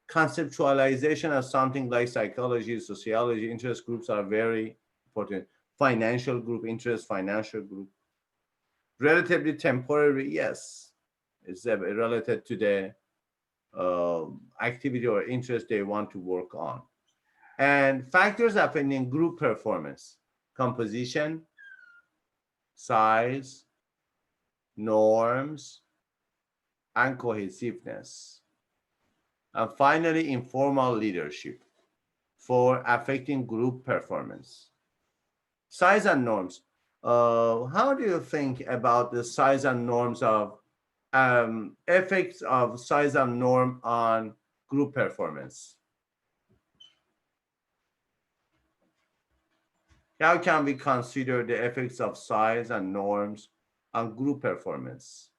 conceptualization of something like psychology, sociology. Interest groups are very important. Financial group, interest, financial group. Relatively temporary, yes. It's related to the activity or interest they want to work on. And factors affecting group performance: composition, size, norms, and cohesiveness. And finally, informal leadership for affecting group performance. Size and norms. How do you think about the size and norms of effects of size and norm on group performance? How can we consider the effects of size and norms on group performance?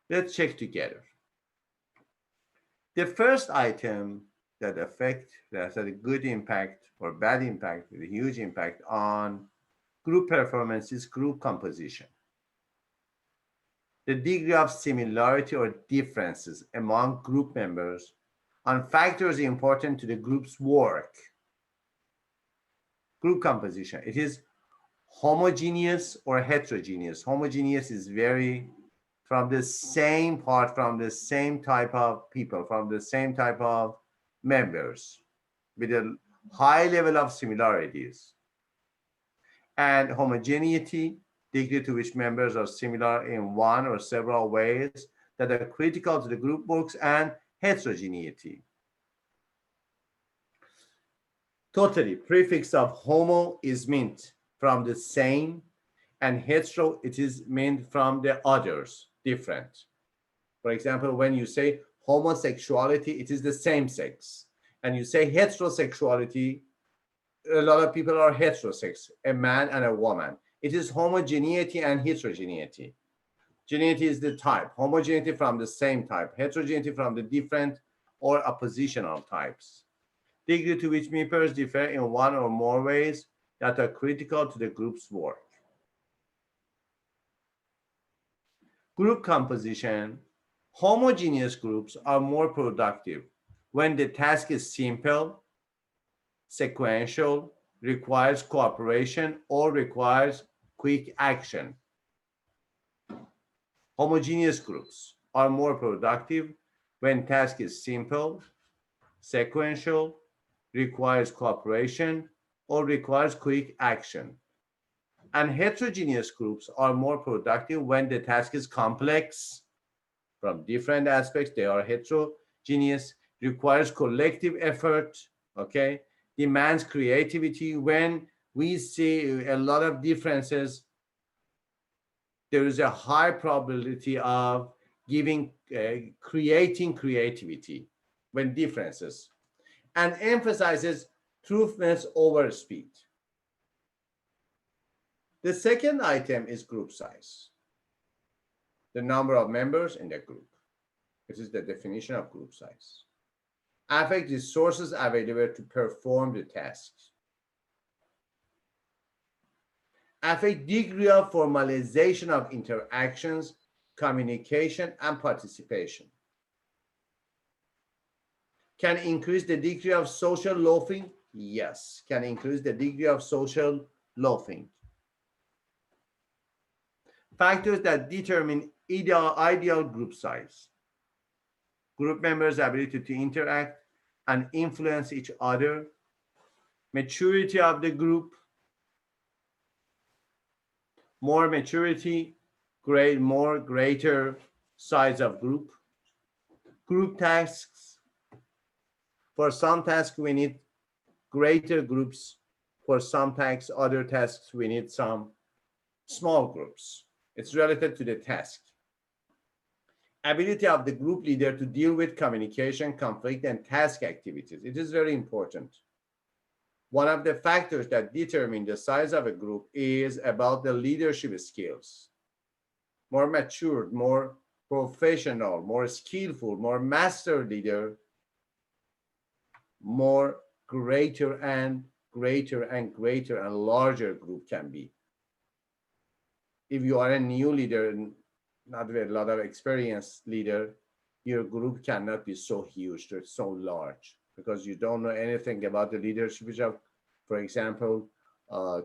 Let's check together. The first item that has a good impact or bad impact, with a huge impact on group performance is group composition. The degree of similarity or differences among group members on factors important to the group's work. Group composition. It is homogeneous or heterogeneous. Homogeneous is very from the same part, from the same type of people, from the same type of members with a high level of similarities. And homogeneity, degree to which members are similar in one or several ways that are critical to the group works, and heterogeneity. Totally, prefix of homo is meant from the same, and hetero, it is meant from the others, different. For example, when you say homosexuality, it is the same sex. And you say heterosexuality, a lot of people are heterosex, a man and a woman. It is homogeneity and heterogeneity. Geneity is the type, homogeneity from the same type, heterogeneity from the different or oppositional types. Degree to which members differ in one or more ways that are critical to the group's work. Group composition. Homogeneous groups are more productive when the task is simple, sequential, requires cooperation, or requires quick action. Homogeneous groups are more productive when task is simple, sequential, requires cooperation, or requires quick action. And heterogeneous groups are more productive when the task is complex. From different aspects, they are heterogeneous, requires collective effort, okay, demands creativity. When we see a lot of differences, there is a high probability of creating creativity when differences, and emphasizes truthness over speed. The second item is group size, the number of members in the group. This is the definition of group size. Affect resources available to perform the tasks. Affect degree of formalization of interactions, communication, and participation. Can increase the degree of social loafing? Yes, can increase the degree of social loafing. Factors that determine ideal group size. Group members' ability to interact and influence each other. Maturity of the group. More maturity, greater size of group. Group tasks. For some tasks, we need greater groups. For some tasks, other tasks, we need some small groups. It's related to the task. Ability of the group leader to deal with communication, conflict, and task activities. It is very important. One of the factors that determine the size of a group is about the leadership skills. More matured, more professional, more skillful, more master leader, more greater and larger group can be. If you are a new leader, not with a lot of experienced leader, your group cannot be so huge, or so large, because you don't know anything about the leadership of, for example,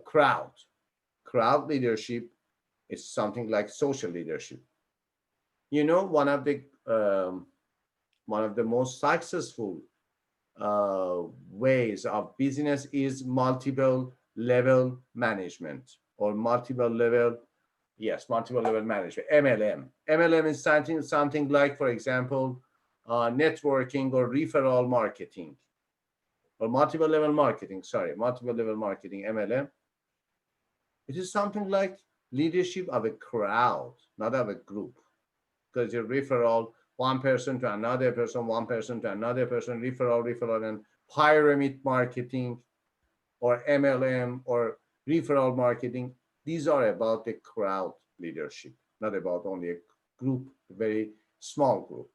crowd. Crowd leadership is something like social leadership. You know, one of the most successful ways of business is multiple level management, or multiple level management, MLM. MLM is something like, for example, networking or referral marketing, or multiple level marketing, MLM. It is something like leadership of a crowd, not of a group, because you referral one person to another person, one person to another person, referral, and pyramid marketing, or MLM, or referral marketing. These are about the crowd leadership, not about only a group, a very small group,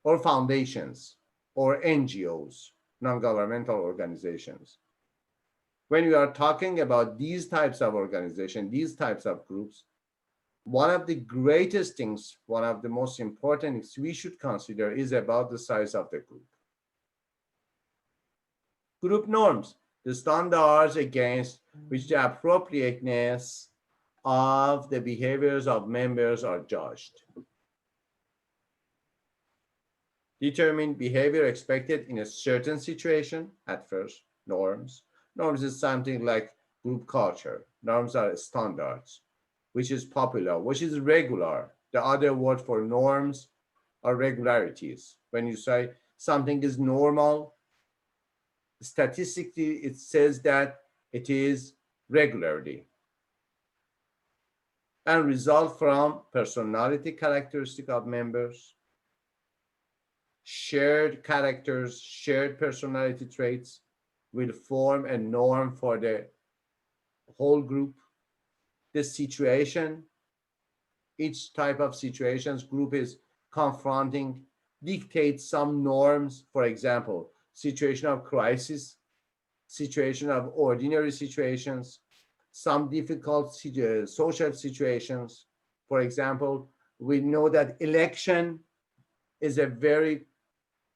or foundations, or NGOs, non-governmental organizations. When we are talking about these types of organizations, these types of groups, one of the greatest things, one of the most important things we should consider is about the size of the group. Group norms, the standards against which the appropriateness of the behaviors of members are judged. Determine behavior expected in a certain situation at first, norms. Norms is something like group culture. Norms are standards, which is popular, which is regular. The other word for norms are regularities. When you say something is normal, statistically, it says that it is regularly and result from personality characteristic of members, shared characters, shared personality traits will form a norm for the whole group. The situation, each type of situations group is confronting dictates some norms. For example, situation of crisis, situation of ordinary situations, some difficult social situations. For example, we know that election is a very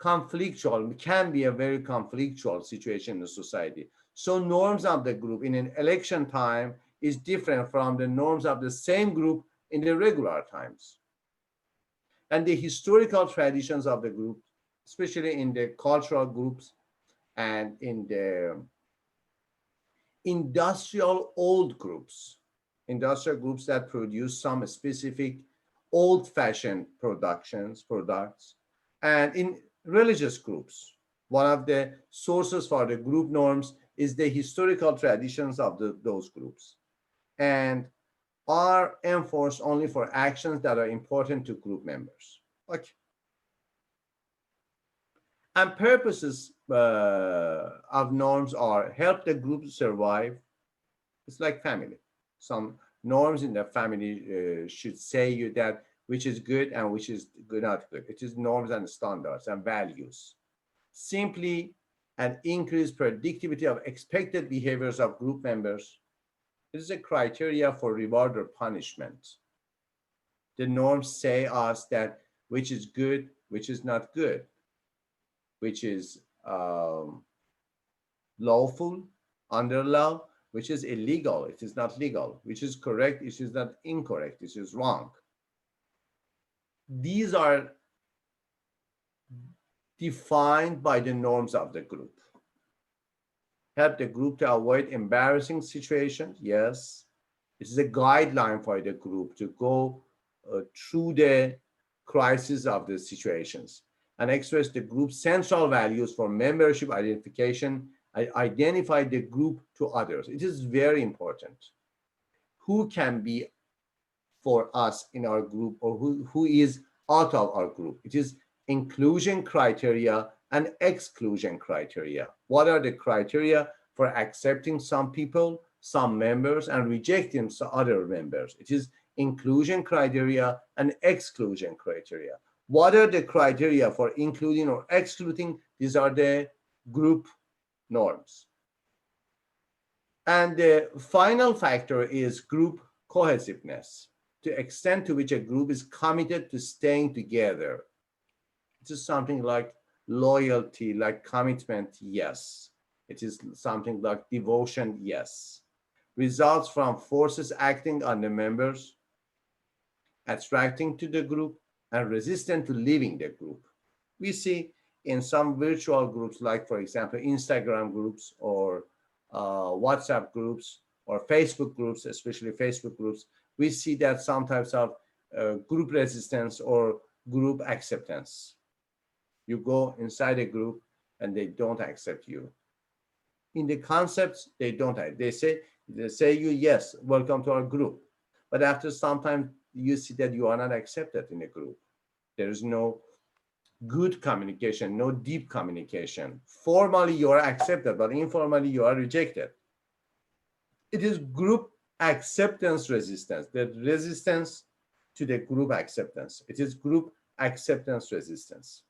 conflictual, can be a very conflictual situation in the society. So norms of the group in an election time is different from the norms of the same group in the regular times. And the historical traditions of the group, especially in the cultural groups and in the industrial old groups, industrial groups that produce some specific old-fashioned products, and in religious groups. One of the sources for the group norms is the historical traditions of those groups and are enforced only for actions that are important to group members. Okay. And purposes of norms are help the group survive. It's like family. Some norms in the family should say you that which is good and which is not good. It is norms and standards and values. Simply an increased predictability of expected behaviors of group members. It is a criteria for reward or punishment. The norms say us that which is good, which is not good, which is lawful under law, which is illegal, it is not legal, which is correct, it is not incorrect, it is wrong. These are defined by the norms of the group. Help the group to avoid embarrassing situations, yes. This is a guideline for the group to go through the crisis of the situations and express the group's central values for membership identification. Identify the group to others. It is very important. Who can be for us in our group or who is out of our group? It is inclusion criteria and exclusion criteria. What are the criteria for accepting some people, some members, and rejecting some other members? It is inclusion criteria and exclusion criteria. What are the criteria for including or excluding? These are the group norms. And the final factor is group cohesiveness, the extent to which a group is committed to staying together. It is something like loyalty, like commitment, yes. It is something like devotion, yes. Results from forces acting on the members, attracting to the group, and resistant to leaving the group. We see in some virtual groups, like for example, Instagram groups or WhatsApp groups or Facebook groups, especially Facebook groups, we see that some types of group resistance or group acceptance. You go inside a group and they don't accept you. In the concepts, they don't. They say you, yes, welcome to our group. But after some time, you see that you are not accepted in a group. There is no good communication, no deep communication. Formally, you are accepted, but informally, you are rejected. It is group acceptance resistance, the resistance to the group acceptance. It is group acceptance resistance.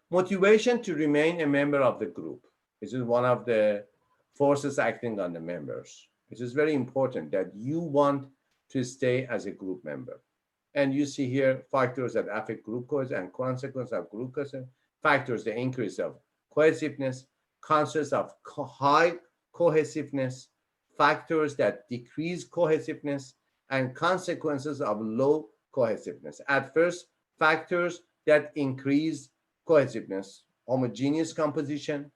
Motivation to remain a member of the group. This is one of the forces acting on the members. It is very important that you want to stay as a group member. And you see here factors that affect group cohesion and consequence of group cohesion, factors the increase of cohesiveness, consequences of high cohesiveness, factors that decrease cohesiveness, and consequences of low cohesiveness. At first, factors that increase cohesiveness, homogeneous composition,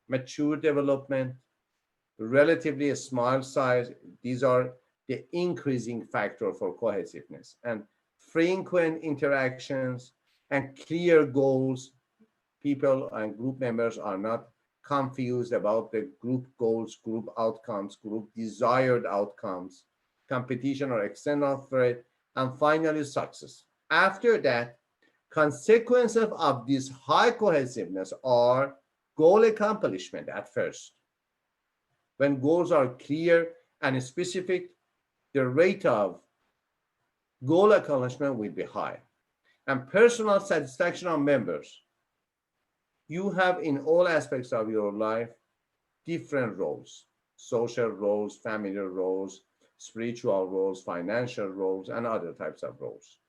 mature development, relatively small size. These are the increasing factor for cohesiveness. And frequent interactions and clear goals. People and group members are not confused about the group goals, group outcomes, group desired outcomes, competition or external threat, and finally success. After that, consequences of this high cohesiveness are goal accomplishment at first. When goals are clear and specific, the rate of goal accomplishment will be high. And personal satisfaction of members. You have in all aspects of your life different roles, social roles, family roles, spiritual roles, financial roles, and other types of roles.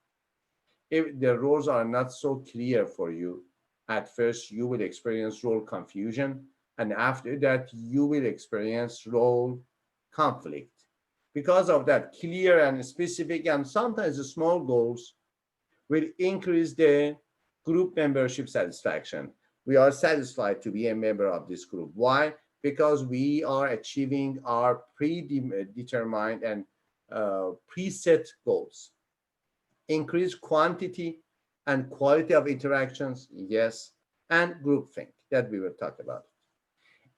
If the roles are not so clear for you, at first you will experience role confusion, and after that you will experience role conflict. Because of that, clear and specific and sometimes small goals will increase the group membership satisfaction. We are satisfied to be a member of this group. Why? Because we are achieving our predetermined and preset goals. Increase quantity and quality of interactions, yes, and groupthink that we will talk about.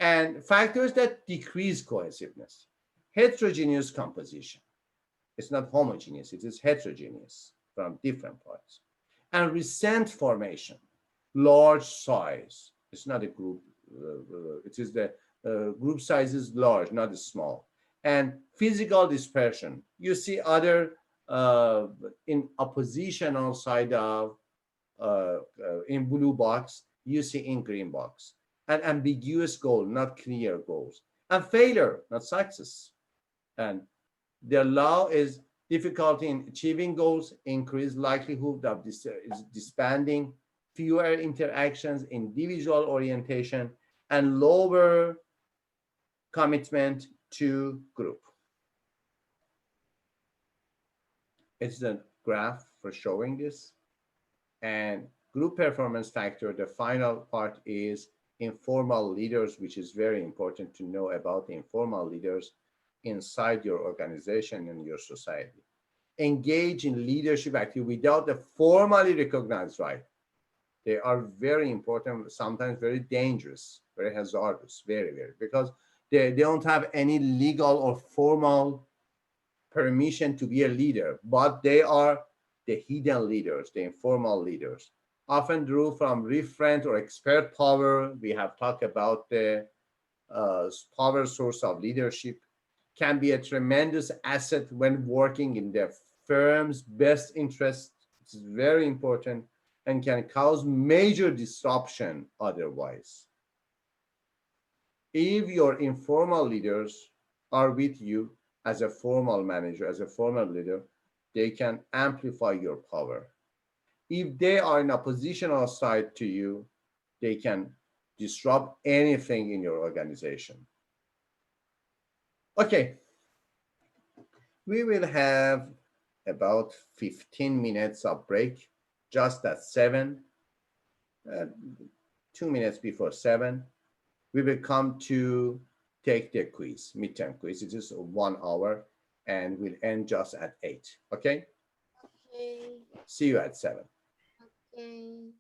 And factors that decrease cohesiveness, heterogeneous composition. It's not homogeneous, it is heterogeneous from different parts. And recent formation, large size. It's not a group, it is the group size is large, not small. And physical dispersion. You see other in oppositional side of in blue box, you see in green box. An ambiguous goal, not clear goals. And failure, not success. And the law is difficulty in achieving goals, increased likelihood of disbanding, fewer interactions, individual orientation, and lower commitment to group. It's the graph for showing this. And group performance factor, the final part is informal leaders, which is very important to know about the informal leaders inside your organization and your society. Engage in leadership activity without the formally recognized right. They are very important, sometimes very dangerous, very hazardous, very, because they don't have any legal or formal permission to be a leader, but they are the hidden leaders, the informal leaders, often drew from referent or expert power. We have talked about the power source of leadership, can be a tremendous asset when working in the firm's best interest. It's very important and can cause major disruption otherwise. If your informal leaders are with you as a formal manager, as a formal leader, they can amplify your power. If they are in a oppositional side to you, they can disrupt anything in your organization. Okay, we will have about 15 minutes of break, just at 7, 2 minutes before 7. We will come to take the quiz, midterm quiz. It is 1 hour and will end just at 8. Okay? Okay. See you at 7. Okay.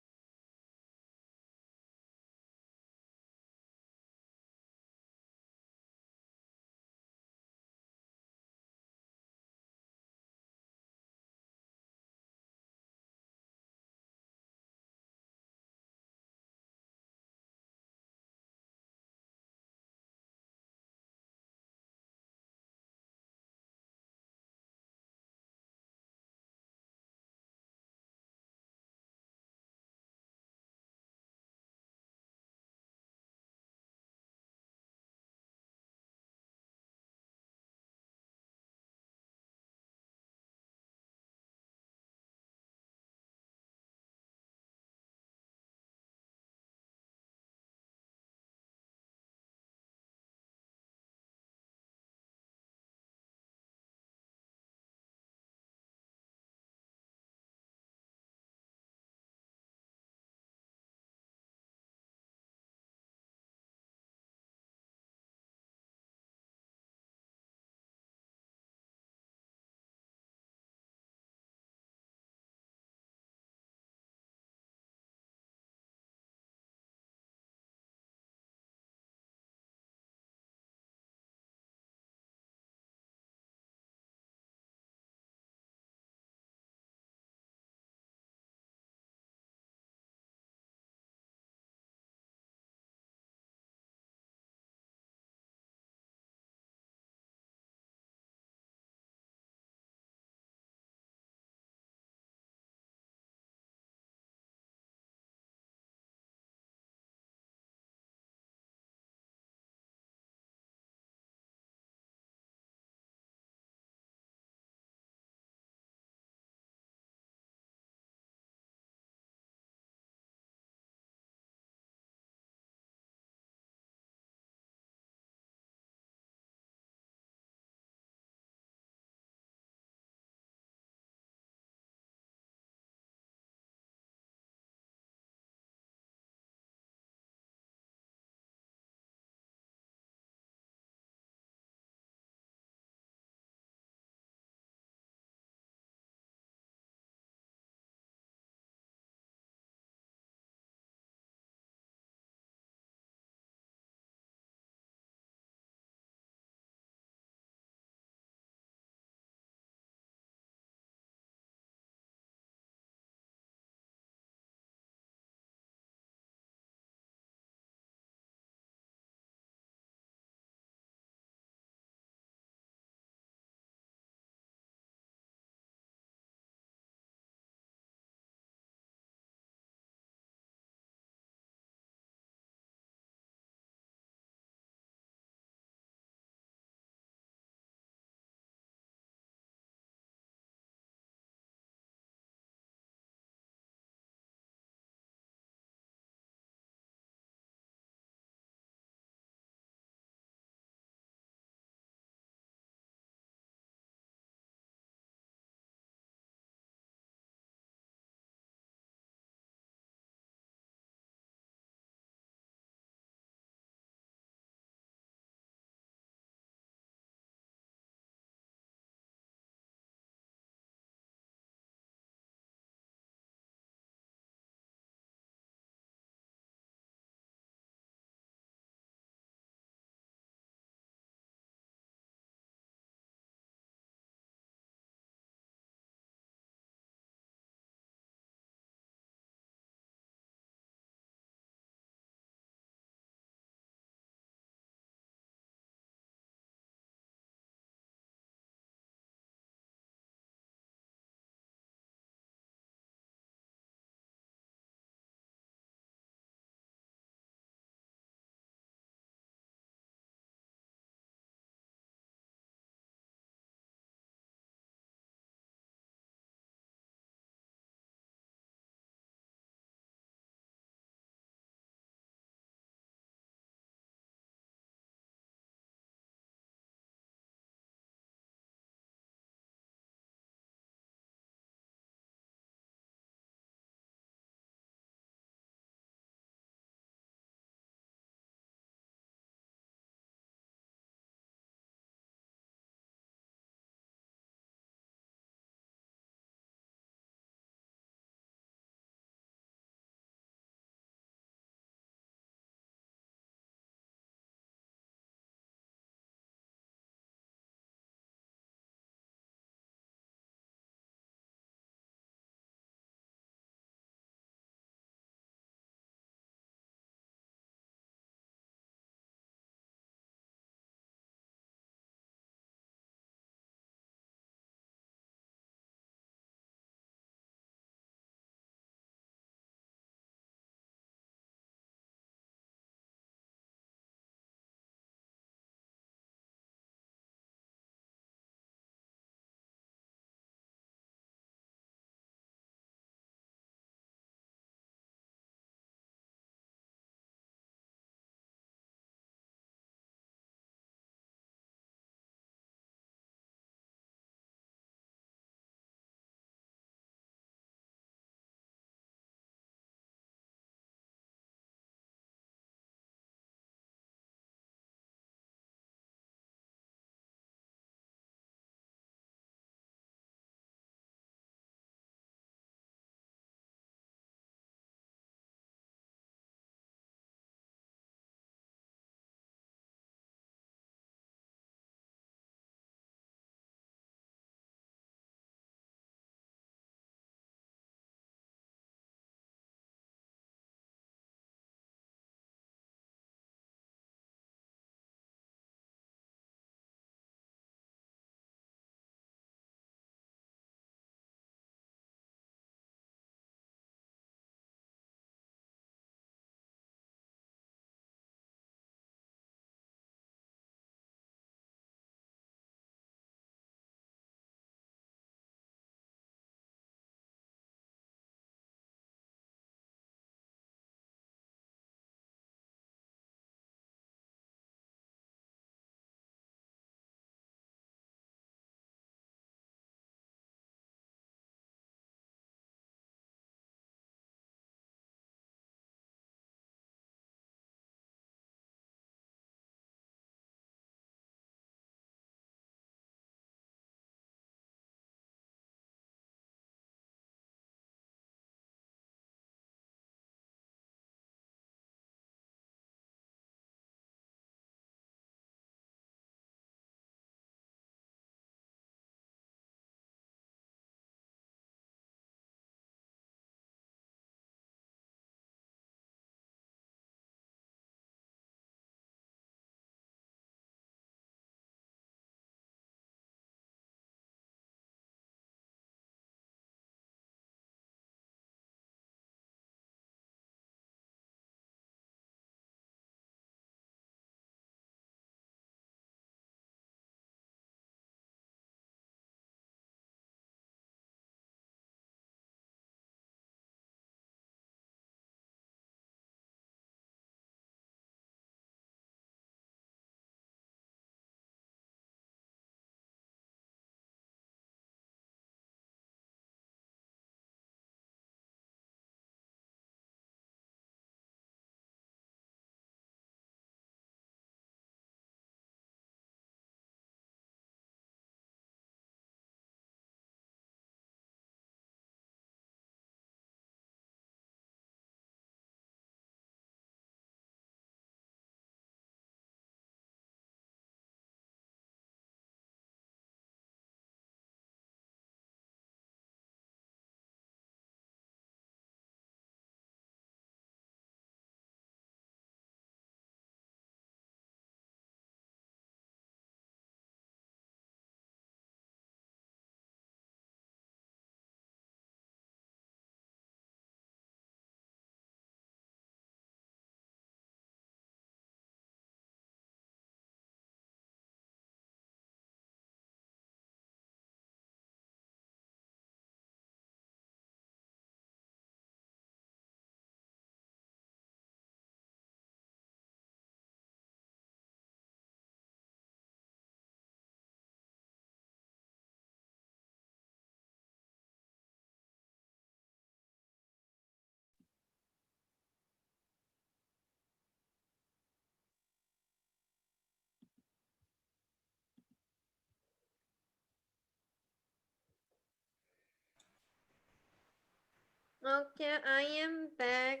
Okay, I am back.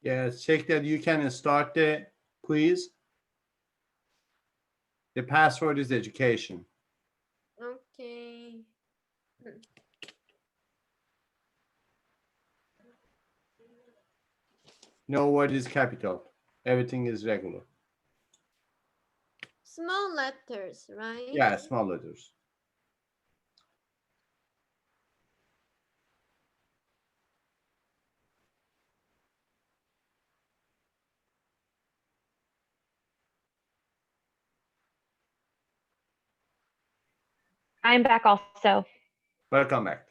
Yes, check that you can start the quiz. The password is education. Okay. No word is capital. Everything is regular. Small letters, right? Yeah, small letters. I'm back also. Welcome back.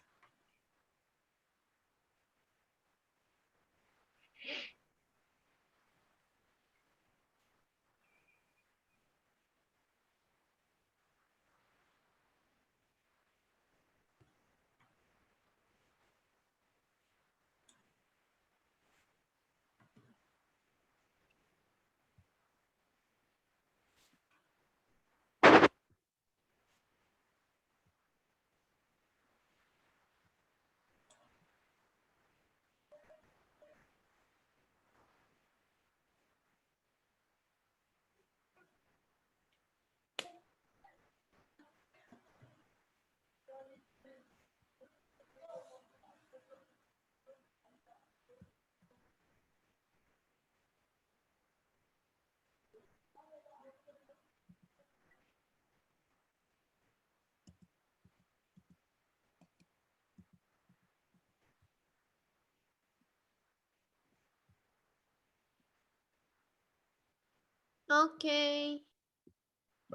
Okay.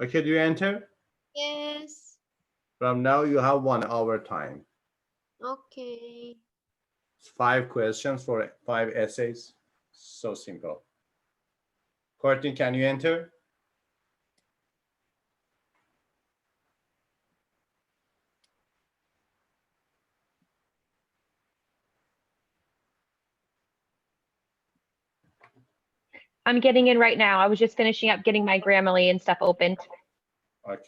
Okay, do you enter? Yes. From now you have 1 hour time. Okay. It's 5 questions for 5 essays. So simple. Courtney, can you enter? I'm getting in right now. I was just finishing up getting my Grammarly and stuff opened. Okay.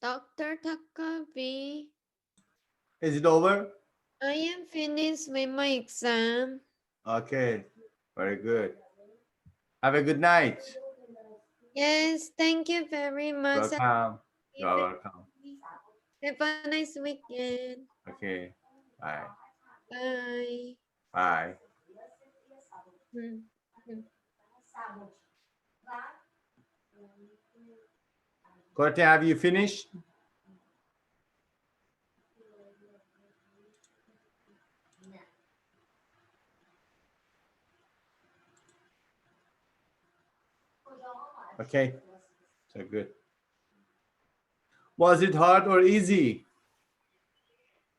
Dr. Takabe, Is it over? I am finished with my exam. Okay, very good. Have a good night. Yes, thank you very much. Welcome. You're welcome. Have a nice weekend. Okay, bye. Bye. Bye. Hmm. Hmm. Courtney, have you finished? Okay, so good. Was it hard or easy?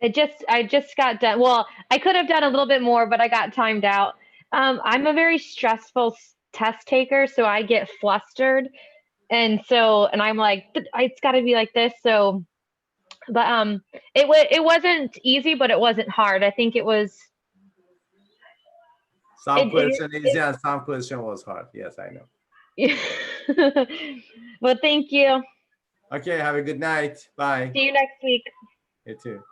I just got done. Well, I could have done a little bit more, but I got timed out. I'm a very stressful test taker, so I get flustered, and I'm like, it's got to be like this. So, but it wasn't easy, but it wasn't hard. I think it was. Some It, question easy and some question was hard. Yes, I know. well, thank you. Okay, have a good night. Bye. See you next week. You too.